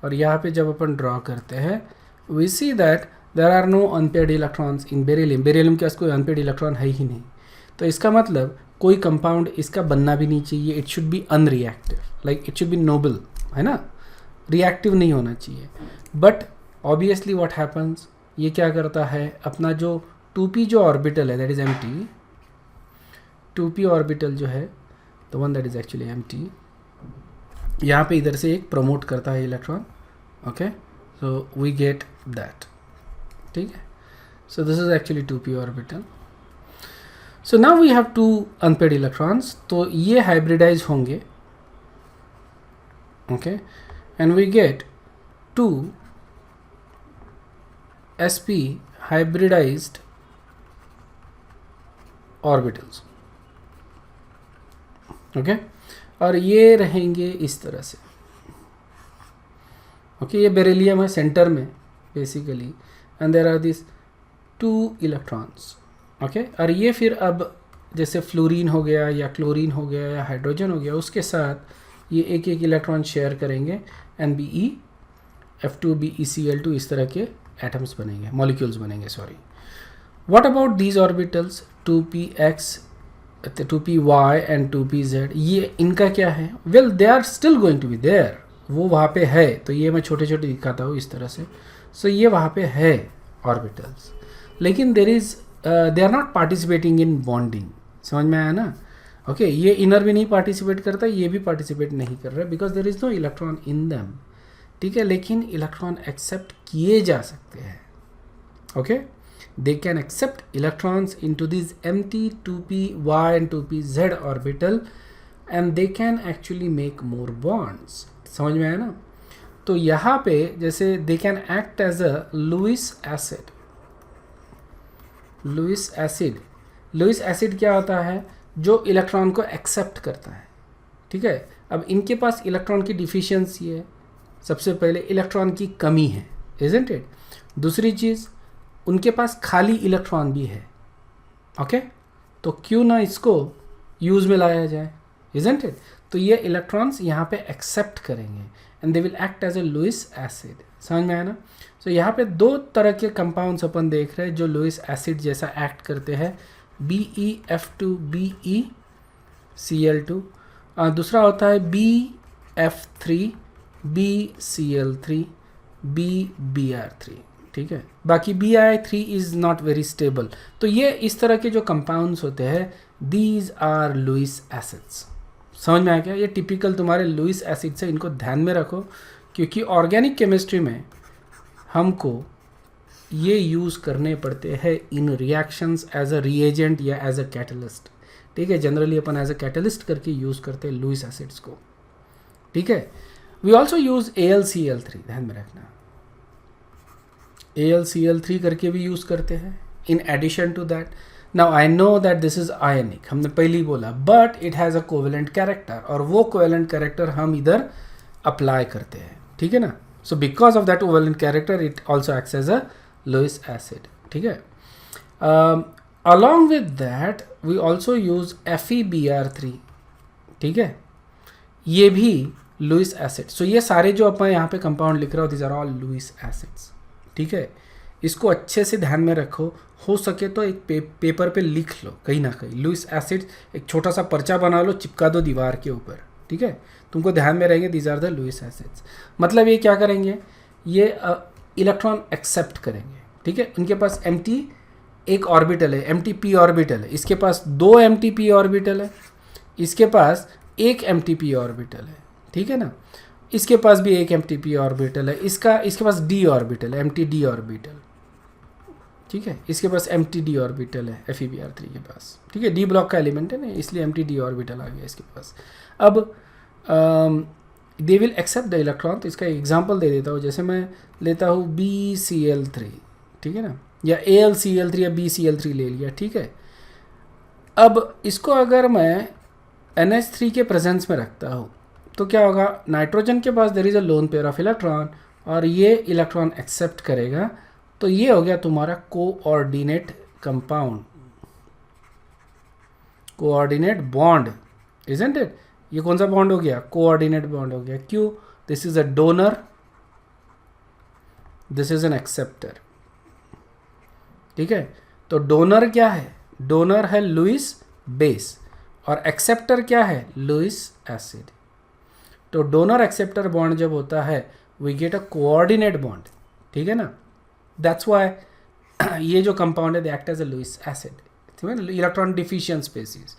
और यहाँ पे जब अपन ड्रॉ करते हैं we see that there are no unpaired electrons in beryllium। Beryllium के पास कोई अनपेड इलेक्ट्रॉन है ही नहीं, तो इसका मतलब कोई कंपाउंड इसका बनना भी नहीं चाहिए। It should be unreactive, like it should be noble, है ना, रिएक्टिव नहीं होना चाहिए। बट ऑब्वियसली व्हाट हैपन्स, ये क्या करता है, अपना जो 2p जो ऑर्बिटल है that is empty, 2p orbital जो है the one that is actually empty, यहाँ पे इधर से एक प्रमोट करता है electron, okay. So we get that, ठीक है। So this is actually 2p orbital. So now we have 2 unpaired electrons, तो ये हाइब्रिडाइज होंगे, okay, and we get 2 sp hybridized orbitals, okay, और ये रहेंगे इस तरह से, ओके। ये बेरिलियम है सेंटर में basically, and there are this 2 electrons, okay. और ये फिर अब जैसे फ्लोरीन हो गया या क्लोरीन हो गया या हाइड्रोजन हो गया, उसके साथ ये एक एक इलेक्ट्रॉन शेयर करेंगे एंड BeF2 BeCl2 इस तरह के एटम्स बनेंगे, मॉलिक्यूल्स बनेंगे, sorry. What about these orbitals 2px 2py and 2pz, ये इनका क्या है? Well they are still going to be there, वो वहाँ पे है, तो ये मैं छोटे छोटे दिखाता हूँ इस तरह से। सो ये वहाँ पे है ऑर्बिटल्स, लेकिन there is they are not participating in bonding, समझ में आया ना, ओके। ये इनर भी नहीं पार्टिसिपेट करता, ये भी पार्टिसिपेट नहीं कर रहा, because there is no electron in them, ठीक है। लेकिन इलेक्ट्रॉन एक्सेप्ट किए जा सकते हैं, okay. they can accept electrons into these empty 2py and 2pz orbital and they can actually make more bonds, समझ में आया ना। तो यहाँ पे जैसे they can act as a Lewis acid। Lewis acid क्या होता है? जो इलेक्ट्रॉन को एक्सेप्ट करता है, ठीक है। अब इनके पास इलेक्ट्रॉन की डिफिशियंसी है, सबसे पहले इलेक्ट्रॉन की कमी है, isn't it? दूसरी चीज़ उनके पास खाली इलेक्ट्रॉन भी है, ओके। तो क्यों ना इसको यूज़ में लाया जाए, isn't it? तो ये इलेक्ट्रॉन्स यहाँ पे एक्सेप्ट करेंगे and they will act as a Lewis acid. समझ में आया ना? तो यहाँ पे दो तरह के कंपाउंड्स अपन देख रहे हैं जो लुइस एसिड जैसा एक्ट करते हैं, BeF2 BeCl2, दूसरा होता है BF3 BCl3 BBr3। ठीक है, बाकी Bi3 is not very stable. तो ये इस तरह के जो कंपाउंड्स होते हैं, दीज आर लुइस एसिड्स। समझ में आया क्या? ये टिपिकल तुम्हारे लुइस एसिड्स है, इनको ध्यान में रखो, क्योंकि ऑर्गेनिक केमिस्ट्री में हमको ये यूज़ करने पड़ते हैं in reactions as a reagent या एज अ कैटलिस्ट। ठीक है, जनरली अपन एज अ कैटलिस्ट करके यूज़ करते हैं लुइस एसिड्स को। ठीक है, वी ऑल्सो यूज़ AlCl3, ध्यान में रखना, AlCl3 करके भी यूज़ करते हैं in addition to that. Now I know that this is ionic, हमने पहले ही बोला, but it has a covalent character, और वो कोवेलेंट कैरेक्टर हम इधर अप्लाई करते हैं। ठीक है ना? So because of that covalent character it also acts as a Lewis acid. ठीक है, along with that we also use FeBr3। ठीक है, ये भी लुइस एसिड। सो ये सारे जो अपन यहाँ पे कंपाउंड लिख रहे हो, these are all Lewis acids. ठीक है, इसको अच्छे से ध्यान में रखो, हो सके तो एक पेपर पे लिख लो कहीं ना कहीं लुइस एसिड, एक छोटा सा पर्चा बना लो, चिपका दो दीवार के ऊपर। ठीक है, तुमको ध्यान में रहेंगे these are the Lewis acids. मतलब ये क्या करेंगे, ये इलेक्ट्रॉन एक्सेप्ट करेंगे। ठीक है, उनके पास एम्प्टी एक ऑर्बिटल है, एम्प्टी p ऑर्बिटल है, इसके पास 2 एम्प्टी p ऑर्बिटल है, इसके पास एक एम्प्टी p ऑर्बिटल है। ठीक है ना, इसके पास भी एक एम्प्टी p ऑर्बिटल है, इसके पास d ऑर्बिटल है, एम्प्टी d ऑर्बिटल। ठीक है, इसके पास एम्प्टी d ऑर्बिटल है FeBr3 के पास। ठीक है, d ब्लॉक का एलिमेंट है ना, इसलिए एम्प्टी d ऑर्बिटल आ गया इसके पास। अब they will accept the electron. तो इसका एग्जांपल दे देता हूँ, जैसे मैं लेता हूँ BCl3, ठीक है ना, या AlCl3 या BCl3 ले लिया। ठीक है, अब इसको अगर मैं NH3 के प्रेजेंस में रखता हूँ तो क्या होगा, नाइट्रोजन के पास there is a lone pair of electron, और ये इलेक्ट्रॉन एक्सेप्ट करेगा, तो ये हो गया तुम्हारा coordinate compound, coordinate bond, isn't it? ये कौन सा बॉन्ड हो गया? कोऑर्डिनेट बॉन्ड हो गया। क्यों? This is a donor, this is an acceptor. ठीक है, तो डोनर क्या है? डोनर है लुइस बेस, और एक्सेप्टर क्या है? Lewis acid. तो डोनर एक्सेप्टर बॉन्ड जब होता है, we get a coordinate bond. ठीक है ना, दैट्स व्हाई ये जो कंपाउंड है they act as a Lewis acid, electron deficient species.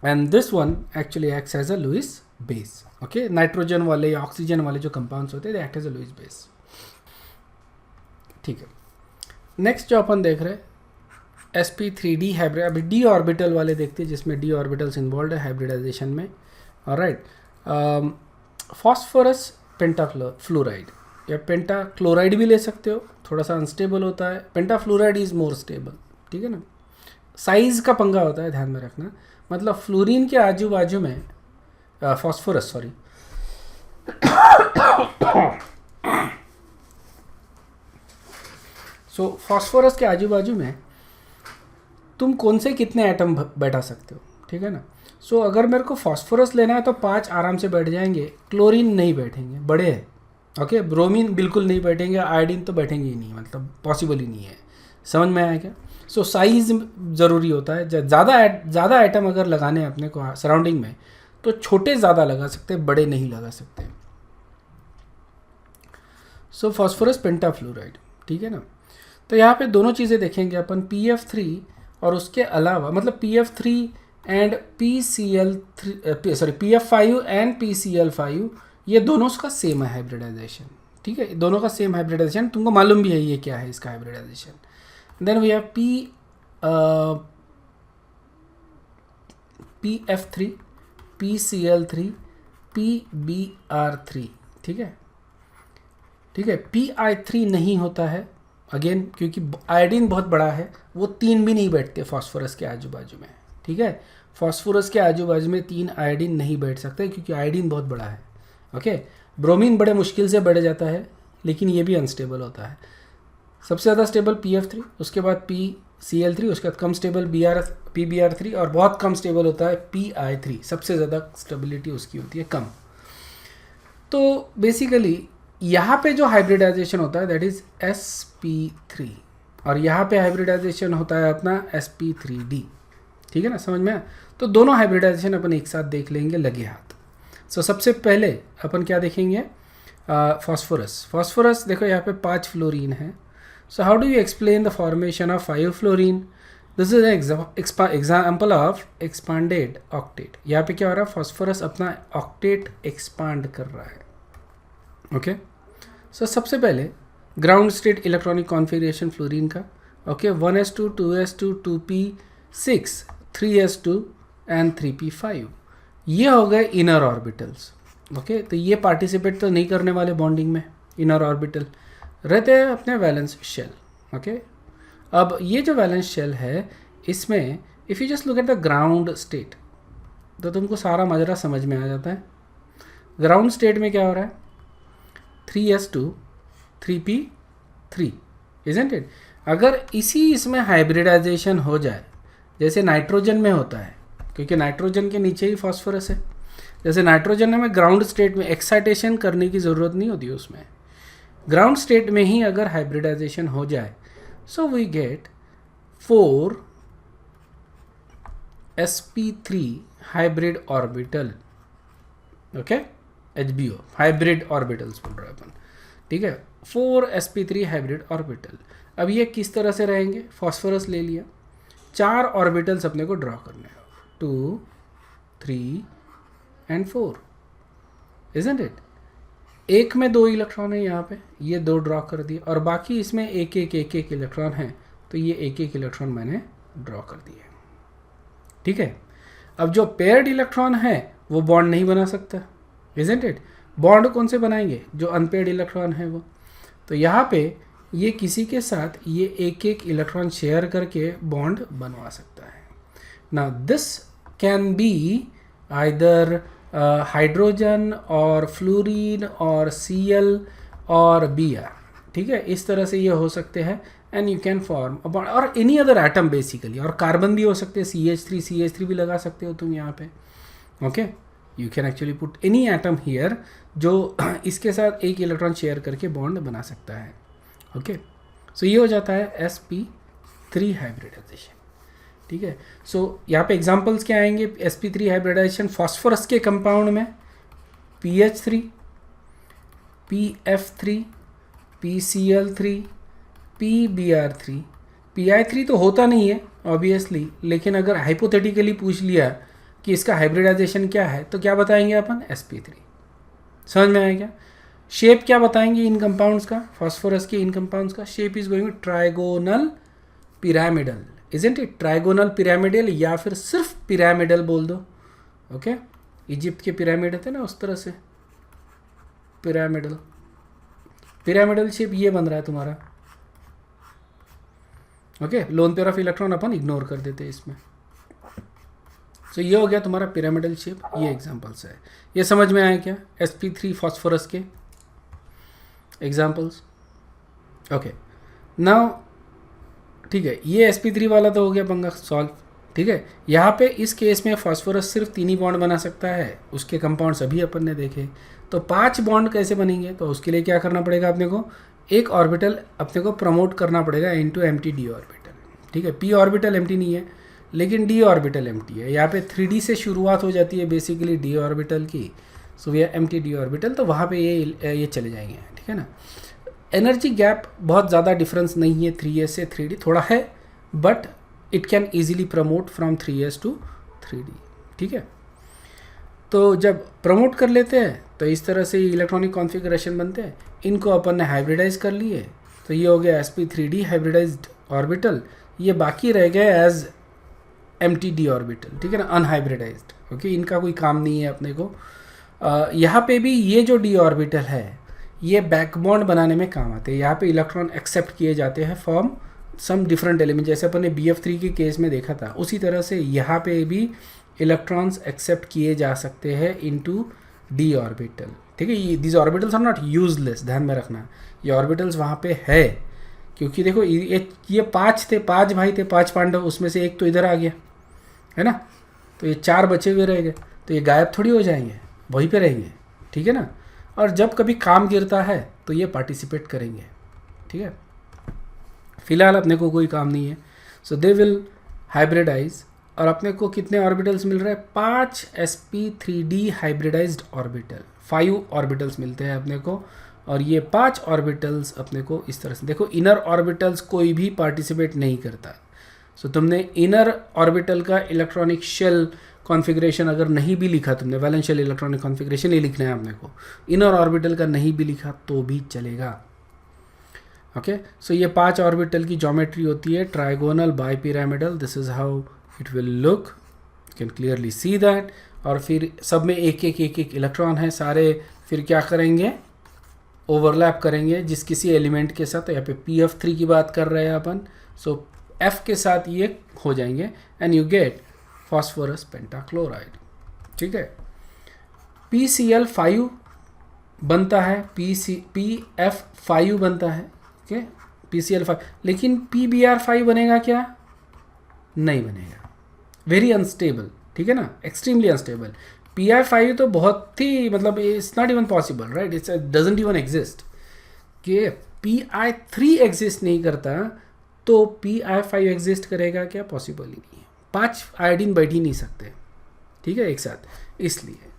And this one actually acts as a Lewis base. Okay, nitrogen वाले या ऑक्सीजन वाले जो कंपाउंड्स होते हैं they act as a Lewis base. ठीक है, नेक्स्ट जो अपन देख रहे हैं sp3d हाइब्रिड। अभी d ऑर्बिटल वाले देखते हैं, जिसमें d ऑर्बिटल्स इन्वॉल्व है हाइब्रिडाइजेशन में। ऑलराइट, फॉस्फोरस पेंटाफ्लोराइड या पेंटाक्लोराइड भी ले सकते हो, थोड़ा सा अनस्टेबल होता है। पेंटाफ्लोराइड इज मोर स्टेबल। ठीक है ना, साइज का पंगा होता है, ध्यान में रखना। मतलब फ्लोरीन के आजू बाजू में फॉस्फोरस, सॉरी सो फॉस्फोरस के आजू बाजू में तुम कौन से कितने एटम बैठा सकते हो। ठीक है ना, सो अगर मेरे को फॉस्फोरस लेना है तो 5 आराम से बैठ जाएंगे, क्लोरीन नहीं बैठेंगे, बड़े हैं। ओके, ब्रोमीन बिल्कुल नहीं बैठेंगे, आयोडीन तो बैठेंगे ही नहीं, मतलब पॉसिबल ही नहीं है। समझ में आया क्या? सो साइज ज़रूरी होता है। ज़्यादा आइटम अगर लगाने हैं अपने को सराउंडिंग में, तो छोटे ज़्यादा लगा सकते हैं, बड़े नहीं लगा सकते। सो फॉस्फोरस पेंटाफ्लोराइड। ठीक है ना, तो यहाँ पे दोनों चीज़ें देखेंगे अपन, PF3 और उसके अलावा, मतलब PF3 and PF5 and PCl5, ये दोनों का सेम है हाइब्रिडाइजेशन। ठीक है, दोनों का सेम हाइब्रिडाइजेशन, तुमको मालूम भी है ये क्या है इसका hybridisation. Then we have PF3 PCl3 PBr3। ठीक है, ठीक है, PI3 नहीं होता है अगेन, क्योंकि आयोडीन बहुत बड़ा है, वो 3 भी नहीं बैठते फॉस्फोरस के आजू बाजू में। ठीक है, फॉस्फोरस के आजू बाजू में 3 आयोडीन नहीं बैठ सकते, क्योंकि आयोडीन बहुत बड़ा है। ओके, ब्रोमीन बड़े मुश्किल से बढ़ जाता है, लेकिन ये भी अनस्टेबल होता है। सबसे ज़्यादा स्टेबल PF3, उसके बाद PCl3, उसके बाद कम स्टेबल PBr3 और बहुत कम स्टेबल होता है PI3, सबसे ज़्यादा स्टेबिलिटी उसकी होती है कम। तो बेसिकली यहाँ पे जो हाइब्रिडाइजेशन होता है दैट इज़ sp3 और यहाँ पे हाइब्रिडाइजेशन होता है अपना sp3d, ठीक है ना, समझ में? तो दोनों हाइब्रिडाइजेशन अपन एक साथ देख लेंगे लगे हाथ। सो सबसे पहले अपन क्या देखेंगे, फॉस्फोरस देखो यहाँ पे 5 फ्लोरीन है। So how do you explain the formation of 5 fluorine? This is example of expanded octet. यहाँ पे क्या हो रहा है, फॉस्फोरस अपना ऑक्टेट एक्सपांड कर रहा है। ओके सो सबसे पहले ground state electronic configuration fluorine का, okay 1s2 2s2 2p6 3s2 and 3p5, ये हो गए इनर ऑर्बिटल्स। ओके तो ये पार्टिसिपेट तो नहीं करने वाले बॉन्डिंग में, इनर ऑर्बिटल रहते हैं अपने वैलेंस शेल। ओके अब ये जो वैलेंस शेल है इसमें if you just look at the ground state तो तुमको सारा मजरा समझ में आ जाता है। ग्राउंड स्टेट में क्या हो रहा है, 3s2 3p3, इजंट इट? अगर इसमें हाइब्रिडाइजेशन हो जाए जैसे नाइट्रोजन में होता है, क्योंकि नाइट्रोजन के नीचे ही फॉस्फोरस है, जैसे नाइट्रोजन में ग्राउंड स्टेट में एक्साइटेशन करने की ज़रूरत नहीं होती, उसमें ग्राउंड स्टेट में ही अगर हाइब्रिडाइजेशन हो जाए so we get 4 sp3 hybrid orbital. Okay HBO hybrid orbitals बोल रहे हैं अपन, ठीक है, 4 sp3 हाइब्रिड ऑर्बिटल। अब ये किस तरह से रहेंगे, फॉस्फोरस ले लिया, 4 ऑर्बिटल्स अपने को ड्रॉ करने हैं, 2 3 एंड 4, इजंट इट? एक में 2 इलेक्ट्रॉन है यहाँ पे, ये 2 ड्रॉ कर दिए और बाकी इसमें एक एक इलेक्ट्रॉन है, तो ये एक इलेक्ट्रॉन मैंने ड्रॉ कर दिए, ठीक है। अब जो पेयर्ड इलेक्ट्रॉन है वो बॉन्ड नहीं बना सकता, इजंट इट? बॉन्ड कौन से बनाएंगे, जो अनपेयर्ड इलेक्ट्रॉन है वो। तो यहाँ पे ये किसी के साथ ये एक इलेक्ट्रॉन शेयर करके बॉन्ड बनवा सकता है। ना this can be either hydrogen और फ्लोरीन और Cl और Br, ठीक है, इस तरह से ये हो सकते हैं and you can form a bond और एनी अदर एटम बेसिकली, और कार्बन भी हो सकते हैं, CH3 भी लगा सकते हो तुम यहाँ पे। Okay you can actually put any atom here जो इसके साथ एक इलेक्ट्रॉन शेयर करके बॉन्ड बना सकता है। ओके सो ये हो जाता है sp3 हाइब्रिडाइजेशन, ठीक है। सो यहाँ पे एग्जांपल्स क्या आएंगे sp3 हाइब्रिडाइजेशन फॉस्फोरस के कंपाउंड में, PH3 PF3 PCl3 PBr3 PI3 तो होता नहीं है ऑब्वियसली, लेकिन अगर हाइपोथेटिकली पूछ लिया कि इसका हाइब्रिडाइजेशन क्या है तो क्या बताएंगे अपन, sp3। समझ में आया क्या? शेप क्या बताएंगे इन कंपाउंड्स का, फॉस्फोरस के इन कंपाउंड्स का shape is going trigonal pyramidal, isn't it? Trigonal pyramidal या फिर सिर्फ पिरामिडल बोल दो। ओके इजिप्ट के पिरामिड थे ना, उस तरह से पिरामिडल शेप ये बन रहा है तुम्हारा। Okay loan pair of electron upon ignore कर देते हैं इसमें। सो ये हो गया तुम्हारा पिरामिडल शेप, ये एग्जांपल्स है। ये समझ में आया क्या sp3 फॉस्फोरस के एग्जांपल्स? ओके नाउ ठीक है, ये sp3 वाला तो हो गया पंगा सॉल्व, ठीक है। यहाँ पे इस केस में फॉस्फोरस सिर्फ 3 ही बॉन्ड बना सकता है, उसके कंपाउंड्स अभी अपन ने देखे। तो 5 बॉन्ड कैसे बनेंगे, तो उसके लिए क्या करना पड़ेगा अपने को, एक ऑर्बिटल अपने को प्रमोट करना पड़ेगा इनटू एम्प्टी d ऑर्बिटल, ठीक है। p ऑर्बिटल एम्प्टी नहीं है लेकिन d ऑर्बिटल एम्प्टी है। यहाँ पे 3d से शुरुआत हो जाती है बेसिकली d ऑर्बिटल की, so we are empty d orbital, तो वहाँ पे ये चले जाएंगे, ठीक है ना। एनर्जी गैप बहुत ज़्यादा डिफरेंस नहीं है 3s से 3d, थोड़ा है but it can easily promote from 3s to 3d, ठीक है। तो जब प्रमोट कर लेते हैं तो इस तरह से इलेक्ट्रॉनिक कॉन्फ़िगरेशन बनते हैं। इनको अपन ने हाइब्रिडाइज कर लिए, तो ये हो गया sp3d हाइब्रिडाइज्ड ऑर्बिटल, ये बाकी रह गए एज एम्प्टी d ऑर्बिटल, ठीक है ना, अनहाइब्रिडाइज्ड। ओके इनका कोई काम नहीं है अपने को। यहाँ पे भी ये जो d ऑर्बिटल है ये बैकबॉन्ड बनाने में काम आते हैं। यहाँ पे इलेक्ट्रॉन एक्सेप्ट किए जाते हैं फ्रॉम सम डिफरेंट एलिमेंट, जैसे अपन ने BF3 के केस में देखा था, उसी तरह से यहाँ पे भी इलेक्ट्रॉन्स एक्सेप्ट किए जा सकते हैं इनटू d ऑर्बिटल, ठीक है। This orbitals are not useless, ध्यान में रखना, ये ऑर्बिटल्स वहाँ पे है, क्योंकि देखो ये 5 थे, 5 भाई थे, 5 पांडव, उसमें से एक तो इधर आ गया, है ना, तो ये 4 बचे हुए रह गए, तो ये गायब थोड़ी हो जाएंगे, वहीं पे रहेंगे, ठीक है ना। और जब कभी काम गिरता है तो ये पार्टिसिपेट करेंगे, ठीक है। फिलहाल अपने को कोई काम नहीं है, सो दे विल हाइब्रिडाइज। और अपने को कितने ऑर्बिटल्स मिल रहे हैं? 5 sp3d हाइब्रिडाइज्ड ऑर्बिटल, 5 ऑर्बिटल्स मिलते हैं अपने को। और ये 5 ऑर्बिटल्स अपने को इस तरह से, देखो इनर ऑर्बिटल्स कोई भी पार्टिसिपेट नहीं करता। सो तुमने इनर ऑर्बिटल का इलेक्ट्रॉनिक शेल कॉन्फ़िगरेशन अगर नहीं भी लिखा, तुमने वैलेंस शेल इलेक्ट्रॉनिक कॉन्फ़िगरेशन ही लिखना है अपने को, इनर ऑर्बिटल का नहीं भी लिखा तो भी चलेगा। ओके, सो ये 5 ऑर्बिटल की ज्योमेट्री होती है trigonal bipyramidal. This is how it will look, you can clearly see that. और फिर सब में एक एक इलेक्ट्रॉन है सारे, फिर क्या करेंगे? ओवरलैप करेंगे जिस किसी एलिमेंट के साथ। तो यहाँ पे pf3 की बात कर रहे हैं अपन, सो f के साथ ये हो जाएंगे and you get phosphorus pentachloride, ठीक है। PCl5 बनता है, PF5 बनता है, ओके, PCl5। लेकिन PBr5 बनेगा क्या? नहीं बनेगा, वेरी अनस्टेबल, ठीक है ना, एक्सट्रीमली अनस्टेबल। Pi5 तो बहुत ही, मतलब it's not even possible, right, it's doesn't even exist. कि Pi3 एग्जिस्ट नहीं करता तो Pi5 एग्जिस्ट करेगा क्या? पॉसिबल ही नहीं है। 5 आयोडीन बैठ ही नहीं सकते, ठीक है, एक साथ, इसलिए।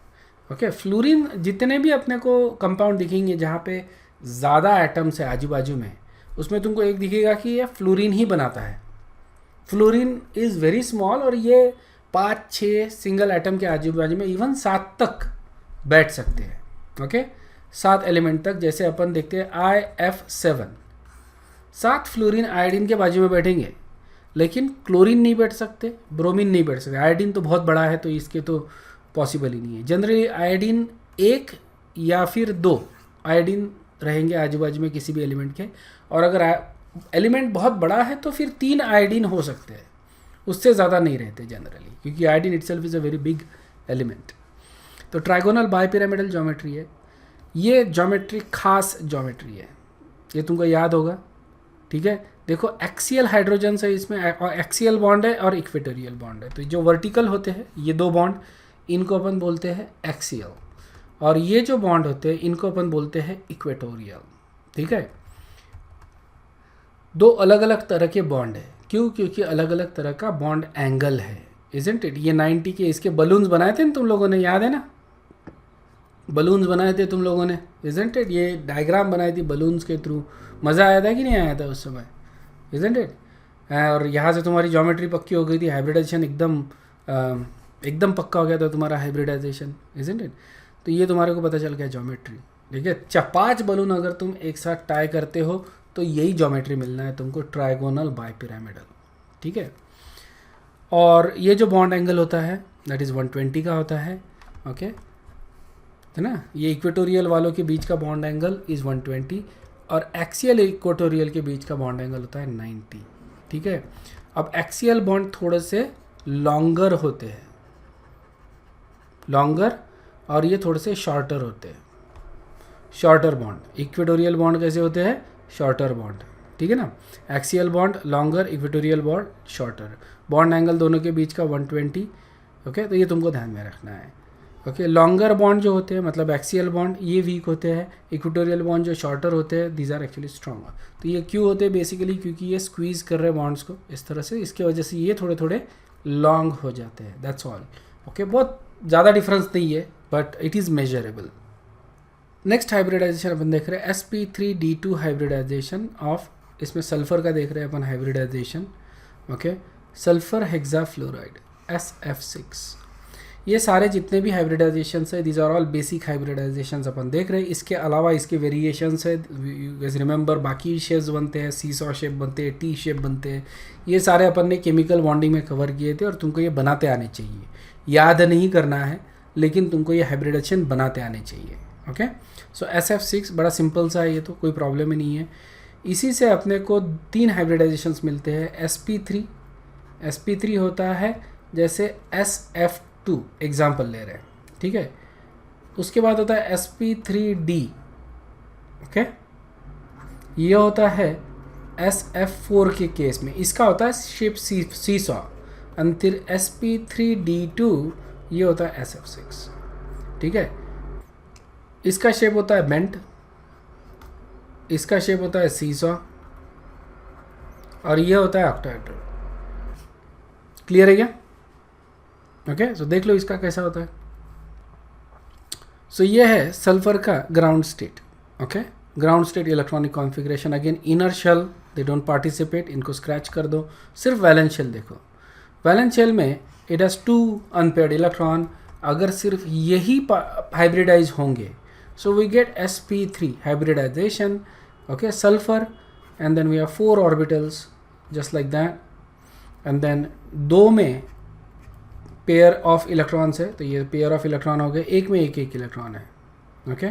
ओके, फ्लोरीन जितने भी अपने को कंपाउंड दिखेंगे जहाँ पे ज़्यादा एटम्स है आजू बाजू में, उसमें तुमको एक दिखेगा कि ये फ्लोरीन ही बनाता है। फ्लोरीन इज़ वेरी स्मॉल और ये 5-6 सिंगल एटम के आजू बाजू में इवन 7 तक बैठ सकते हैं, ओके, 7 एलिमेंट तक। जैसे अपन देखते हैं IF7, 7 फ्लोरीन आयोडीन के बाजू में बैठेंगे, लेकिन क्लोरीन नहीं बैठ सकते, ब्रोमीन नहीं बैठ सकते। आयोडीन तो बहुत बड़ा है तो इसके तो पॉसिबल ही नहीं है। जनरली आयोडीन 1 या फिर 2 आयोडीन रहेंगे आजू बाजू में किसी भी एलिमेंट के, और अगर एलिमेंट बहुत बड़ा है तो फिर 3 आयोडीन हो सकते हैं, उससे ज़्यादा नहीं रहते जनरली, क्योंकि iodine itself is a very big element. तो ट्राइगोनल बाइपिरामिडल ज्योमेट्री है, ये ज्योमेट्री खास ज्योमेट्री है, ये तुमको याद होगा, ठीक है। देखो एक्सियल हाइड्रोजन है इसमें, एक्सियल बॉन्ड है और इक्वेटोरियल बॉन्ड है। तो जो वर्टिकल होते हैं ये 2 बॉन्ड, इनको अपन बोलते हैं एक्सियल, और ये जो बॉन्ड होते हैं इनको अपन बोलते हैं इक्वेटोरियल, ठीक है। 2 अलग अलग तरह के बॉन्ड है, क्यों? क्योंकि अलग अलग तरह का बॉन्ड एंगल है, इजंट इट। ये 90 के इसके बलून्स बनाए थे ना तुम लोगों ने, याद है ना, बलून्स बनाए थे तुम लोगों ने, इजंट इट। ये डायग्राम बनाई थी बलून्स के थ्रू, मज़ा आया था कि नहीं आया था उस समय, इजंट इट। और यहाँ से तुम्हारी ज्योमेट्री पक्की हो गई थी, हाइब्रिडाइजेशन एकदम पक्का हो गया था तुम्हारा हाइब्रिडाइजेशन, इजंट इट। तो ये तुम्हारे को पता चल गया ज्योमेट्री, ठीक है। 5 बलून अगर तुम एक साथ टाई करते हो तो यही ज्योमेट्री मिलना है तुमको, ट्राइगोनल बाइपिरामिडल, ठीक है। और ये जो बॉन्ड एंगल होता है दैट इज़ 120 का होता है, ओके, है ना। ये इक्वेटोरियल वालों के बीच का बॉन्ड एंगल इज़ 120 और एक्सियल इक्वेटोरियल के बीच का बॉन्ड एंगल होता है 90, ठीक है। अब एक्सियल बॉन्ड थोड़े से लॉन्गर होते हैं, लॉन्गर, और ये थोड़े से शॉर्टर होते हैं, शॉर्टर बॉन्ड। इक्वेटोरियल बॉन्ड कैसे होते हैं? शॉर्टर बॉन्ड, ठीक है ना। Axial bond longer, equatorial bond shorter. Bond angle दोनों के बीच का 120, ओके, तो ये तुमको ध्यान में रखना है, ओके। लॉन्गर बॉन्ड जो होते हैं, मतलब एक्सियल बॉन्ड, ये वीक होते हैं। इक्वेटोरियल बॉन्ड जो शॉर्टर होते हैं, दीज आर एक्चुअली स्ट्रॉन्गर। तो ये क्यों होते हैं? बेसिकली क्योंकि ये स्क्वीज़ कर रहे हैं बॉन्ड्स को इस तरह से, इसके वजह से ये थोड़े थोड़े लॉन्ग हो जाते हैं, दैट्स ऑल, ओके। बहुत ज़्यादा डिफरेंस नहीं है, but it is measurable. Next hybridization अपन देख रहे हैं sp3d2 हाइब्रिडाइजेशन ऑफ, इसमें सल्फर का देख रहे हैं अपन hybridization, okay. Sulphur hexafluoride SF6, ये सारे जितने भी हाइब्रिडाइजेशंस है these are all basic hybridizations अपन देख रहे हैं। इसके अलावा इसके वेरिएशंस है, यू रिमेंबर, बाकी शेप्स बनते हैं, सीसॉ शेप बनते हैं, टी शेप बनते हैं, ये सारे अपन ने केमिकल बॉन्डिंग में कवर किए थे और तुमको ये बनाते आने चाहिए, याद नहीं करना है, लेकिन तुमको ये हाइब्रिडाइजेशन बनाते आने चाहिए, ओके। सो SF6 बड़ा सिंपल सा है, ये तो कोई प्रॉब्लम ही नहीं है। इसी से अपने को 3 हाइब्रिडाइजेशंस मिलते हैं। sp3 होता है जैसे SF2 एग्जाम्पल ले रहे हैं, ठीक है। उसके बाद होता है sp3d, ओके, ये होता है SF4 के केस में इसका होता है शेप सीसॉ, एंड फिर sp3d2 ये होता है SF6, ठीक है। इसका शेप होता है बेंट, इसका शेप होता है सीसॉ, और ये होता है ऑक्टाहेड्रल। क्लियर है क्या? ओके, सो देख लो इसका कैसा होता है। सो ये है सल्फर का ground state. Okay, ground state electronic configuration. Again inner shell they don't participate, इनको स्क्रैच कर दो। सिर्फ वैलेंस शेल देखो, वैलेंस शेल में इट हैज़ 2 अनपेयर्ड इलेक्ट्रॉन। अगर सिर्फ यही हाइब्रिडाइज होंगे, so we get sp3 hybridization, okay, sulfur, and then we have 4 orbitals just like that, and then 2 में पेयर ऑफ इलेक्ट्रॉन्स है, तो ये पेयर ऑफ इलेक्ट्रॉन हो गए, एक में एक एक इलेक्ट्रॉन है। Okay,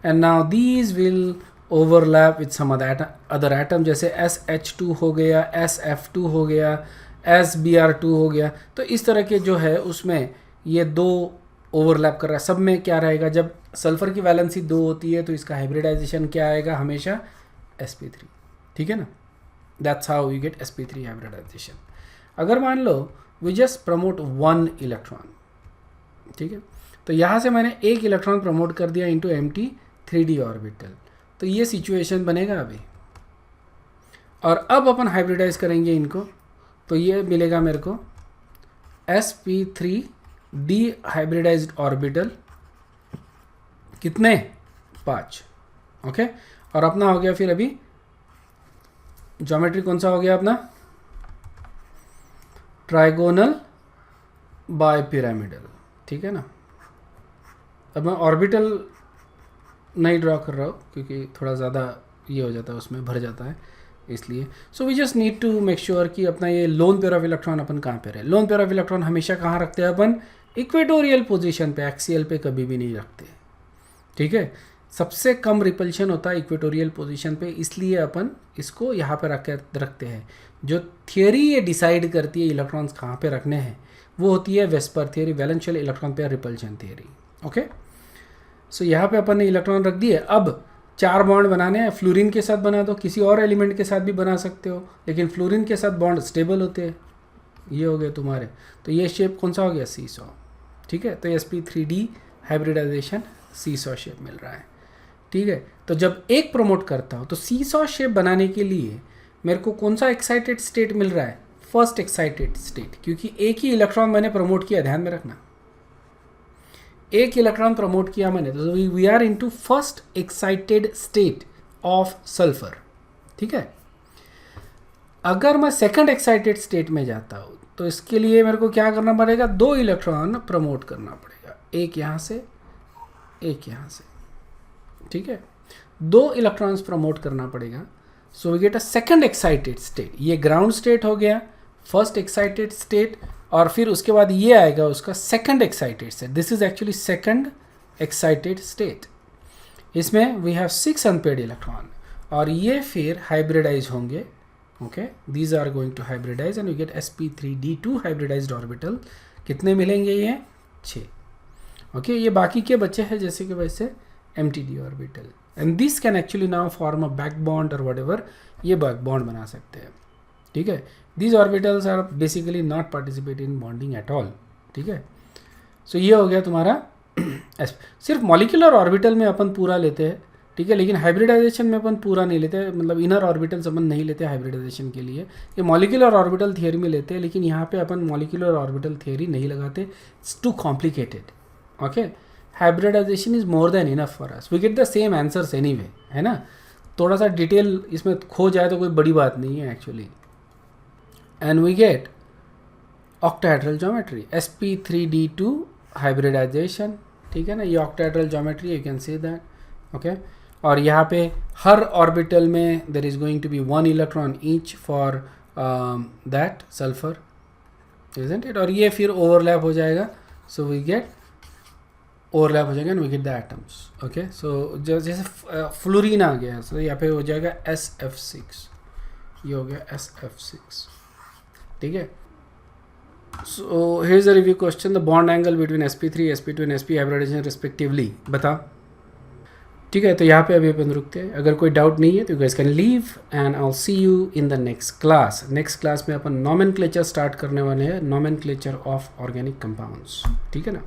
and now these will overlap with some other atom, जैसे SH2 हो गया, SF2 हो गया, SBr2 हो गया। तो इस तरह के जो है उसमें ये 2 ओवरलैप कर रहा है। सब में क्या रहेगा, जब सल्फर की वैलेंसी 2 होती है तो इसका हाइब्रिडाइजेशन क्या आएगा, हमेशा sp3, ठीक है ना। That's how you get sp3 hybridization. अगर मान लो वी जस्ट प्रमोट 1 इलेक्ट्रॉन, ठीक है, तो यहाँ से मैंने 1 इलेक्ट्रॉन प्रमोट कर दिया इनटू empty 3d ऑर्बिटल, तो ये सिचुएशन बनेगा अभी। और अब अपन हाइब्रिडाइज करेंगे इनको, तो ये मिलेगा मेरे को sp3d हाइब्रिडाइज्ड ऑर्बिटल, कितने, 5। ओके, और अपना हो गया फिर अभी ज्योमेट्री कौन सा हो गया अपना, ट्राइगोनल बाय पिरामिडल, ठीक है ना। अब मैं ऑर्बिटल नहीं ड्रॉ कर रहा हूँ क्योंकि थोड़ा ज़्यादा ये हो जाता है, उसमें भर जाता है, इसलिए। So we just need to make sure कि अपना ये लोन पेयर ऑफ इलेक्ट्रॉन अपन कहाँ पे रहे। लोन पेयर ऑफ इलेक्ट्रॉन हमेशा कहाँ रखते हैं अपन, इक्वेटोरियल पोजीशन पे, एक्सियल पे कभी भी नहीं रखते, ठीक है। सबसे कम रिपल्शन होता है इक्वेटोरियल पोजीशन पे, इसलिए अपन इसको यहाँ पे रखते हैं। जो थियोरी ये डिसाइड करती है इलेक्ट्रॉन्स कहाँ पे रखने हैं, वो होती है VSEPR theory, valence shell electron pair repulsion theory. Okay, so यहाँ पे अपन ने इलेक्ट्रॉन रख दिए। अब 4 बॉन्ड बनाने हैं, फ्लोरीन के साथ बना दो, किसी और एलिमेंट के साथ भी बना सकते हो, लेकिन फ्लोरीन के साथ बॉन्ड स्टेबल होते हैं। ये हो गए तुम्हारे, तो ये शेप कौन सा हो गया, सीसॉ, ठीक है। तो sp3d हाइब्रिडाइजेशन सीसॉ शेप मिल रहा है, ठीक है। तो जब एक प्रमोट करता हूँ तो सीसॉ शेप बनाने के लिए मेरे को कौन सा एक्साइटेड स्टेट मिल रहा है, फर्स्ट एक्साइटेड स्टेट, क्योंकि एक ही इलेक्ट्रॉन मैंने प्रमोट किया, ध्यान में रखना, एक इलेक्ट्रॉन प्रमोट किया मैंने, तो we are into first excited state of sulphur, ठीक है। अगर मैं सेकंड एक्साइटेड स्टेट में जाता हूँ तो इसके लिए मेरे को क्या करना पड़ेगा, 2 इलेक्ट्रॉन प्रमोट करना पड़ेगा, एक यहाँ से, एक यहाँ से, ठीक है। 2 इलेक्ट्रॉन्स प्रमोट करना पड़ेगा, so we get a second excited state. ये ग्राउंड स्टेट हो गया, फर्स्ट एक्साइटेड स्टेट, और फिर उसके बाद ये आएगा उसका second excited state. This is actually second excited state. इसमें वी हैव 6 अनपेयर्ड इलेक्ट्रॉन, और ये फिर हाइब्रिडाइज होंगे। Okay, these are going to hybridize and we get sp3d2 hybridized orbital. कितने मिलेंगे, ये 6। ओके, ये बाकी के बच्चे हैं जैसे कि वैसे mtd orbital, and this can actually now form a back bond और व्हाटएवर, ये बैक बॉन्ड बना सकते हैं, ठीक है। These orbitals are basically not participate in bonding at all, ठीक है। सो ये हो गया तुम्हारा सिर्फ मॉलिक्यूलर ऑर्बिटल में अपन पूरा लेते हैं, ठीक है, लेकिन हाइब्रिडाइजेशन में अपन पूरा नहीं लेते, मतलब इनर ऑर्बिटल्स अपन नहीं लेते हाइब्रिडाइजेशन के लिए। ये मॉलिक्यूलर ऑर्बिटल थियोरी में लेते हैं, लेकिन यहाँ पे अपन मॉलिक्यूलर ऑर्बिटल थियोरी नहीं लगाते, it's too complicated. Okay, hybridization is more than enough for us, we get the same answers anyway, है ना। थोड़ा सा डिटेल इसमें खो जाए तो कोई बड़ी बात नहीं है actually. And we get octahedral geometry, sp3d2 hybridization, ठीक है ना। ये octahedral geometry, you can see that, okay. और यहाँ पे हर ऑर्बिटल में there is going to be 1 electron each for that sulphur, isn't it. और ये फिर ओवरलैप हो जाएगा, सो वी गेट ओवरलैप हो जाएगा and we get the atoms. Okay, so जैसे फ्लोरीन आ गया, सो यहाँ पे हो जाएगा SF6, ये हो गया SF6, ठीक है। So here is the review question, the bond angle between sp3, sp2 and sp hybridization respectively, बता। ठीक है, तो यहाँ पे अभी अपन रुकते हैं। अगर कोई डाउट नहीं है तो you guys can leave and I will see you in the next class. Next class में अपन नॉमेनक्लेचर स्टार्ट करने वाले हैं, नॉमेनक्लेचर ऑफ ऑर्गेनिक कंपाउंड्स। ठीक है ना।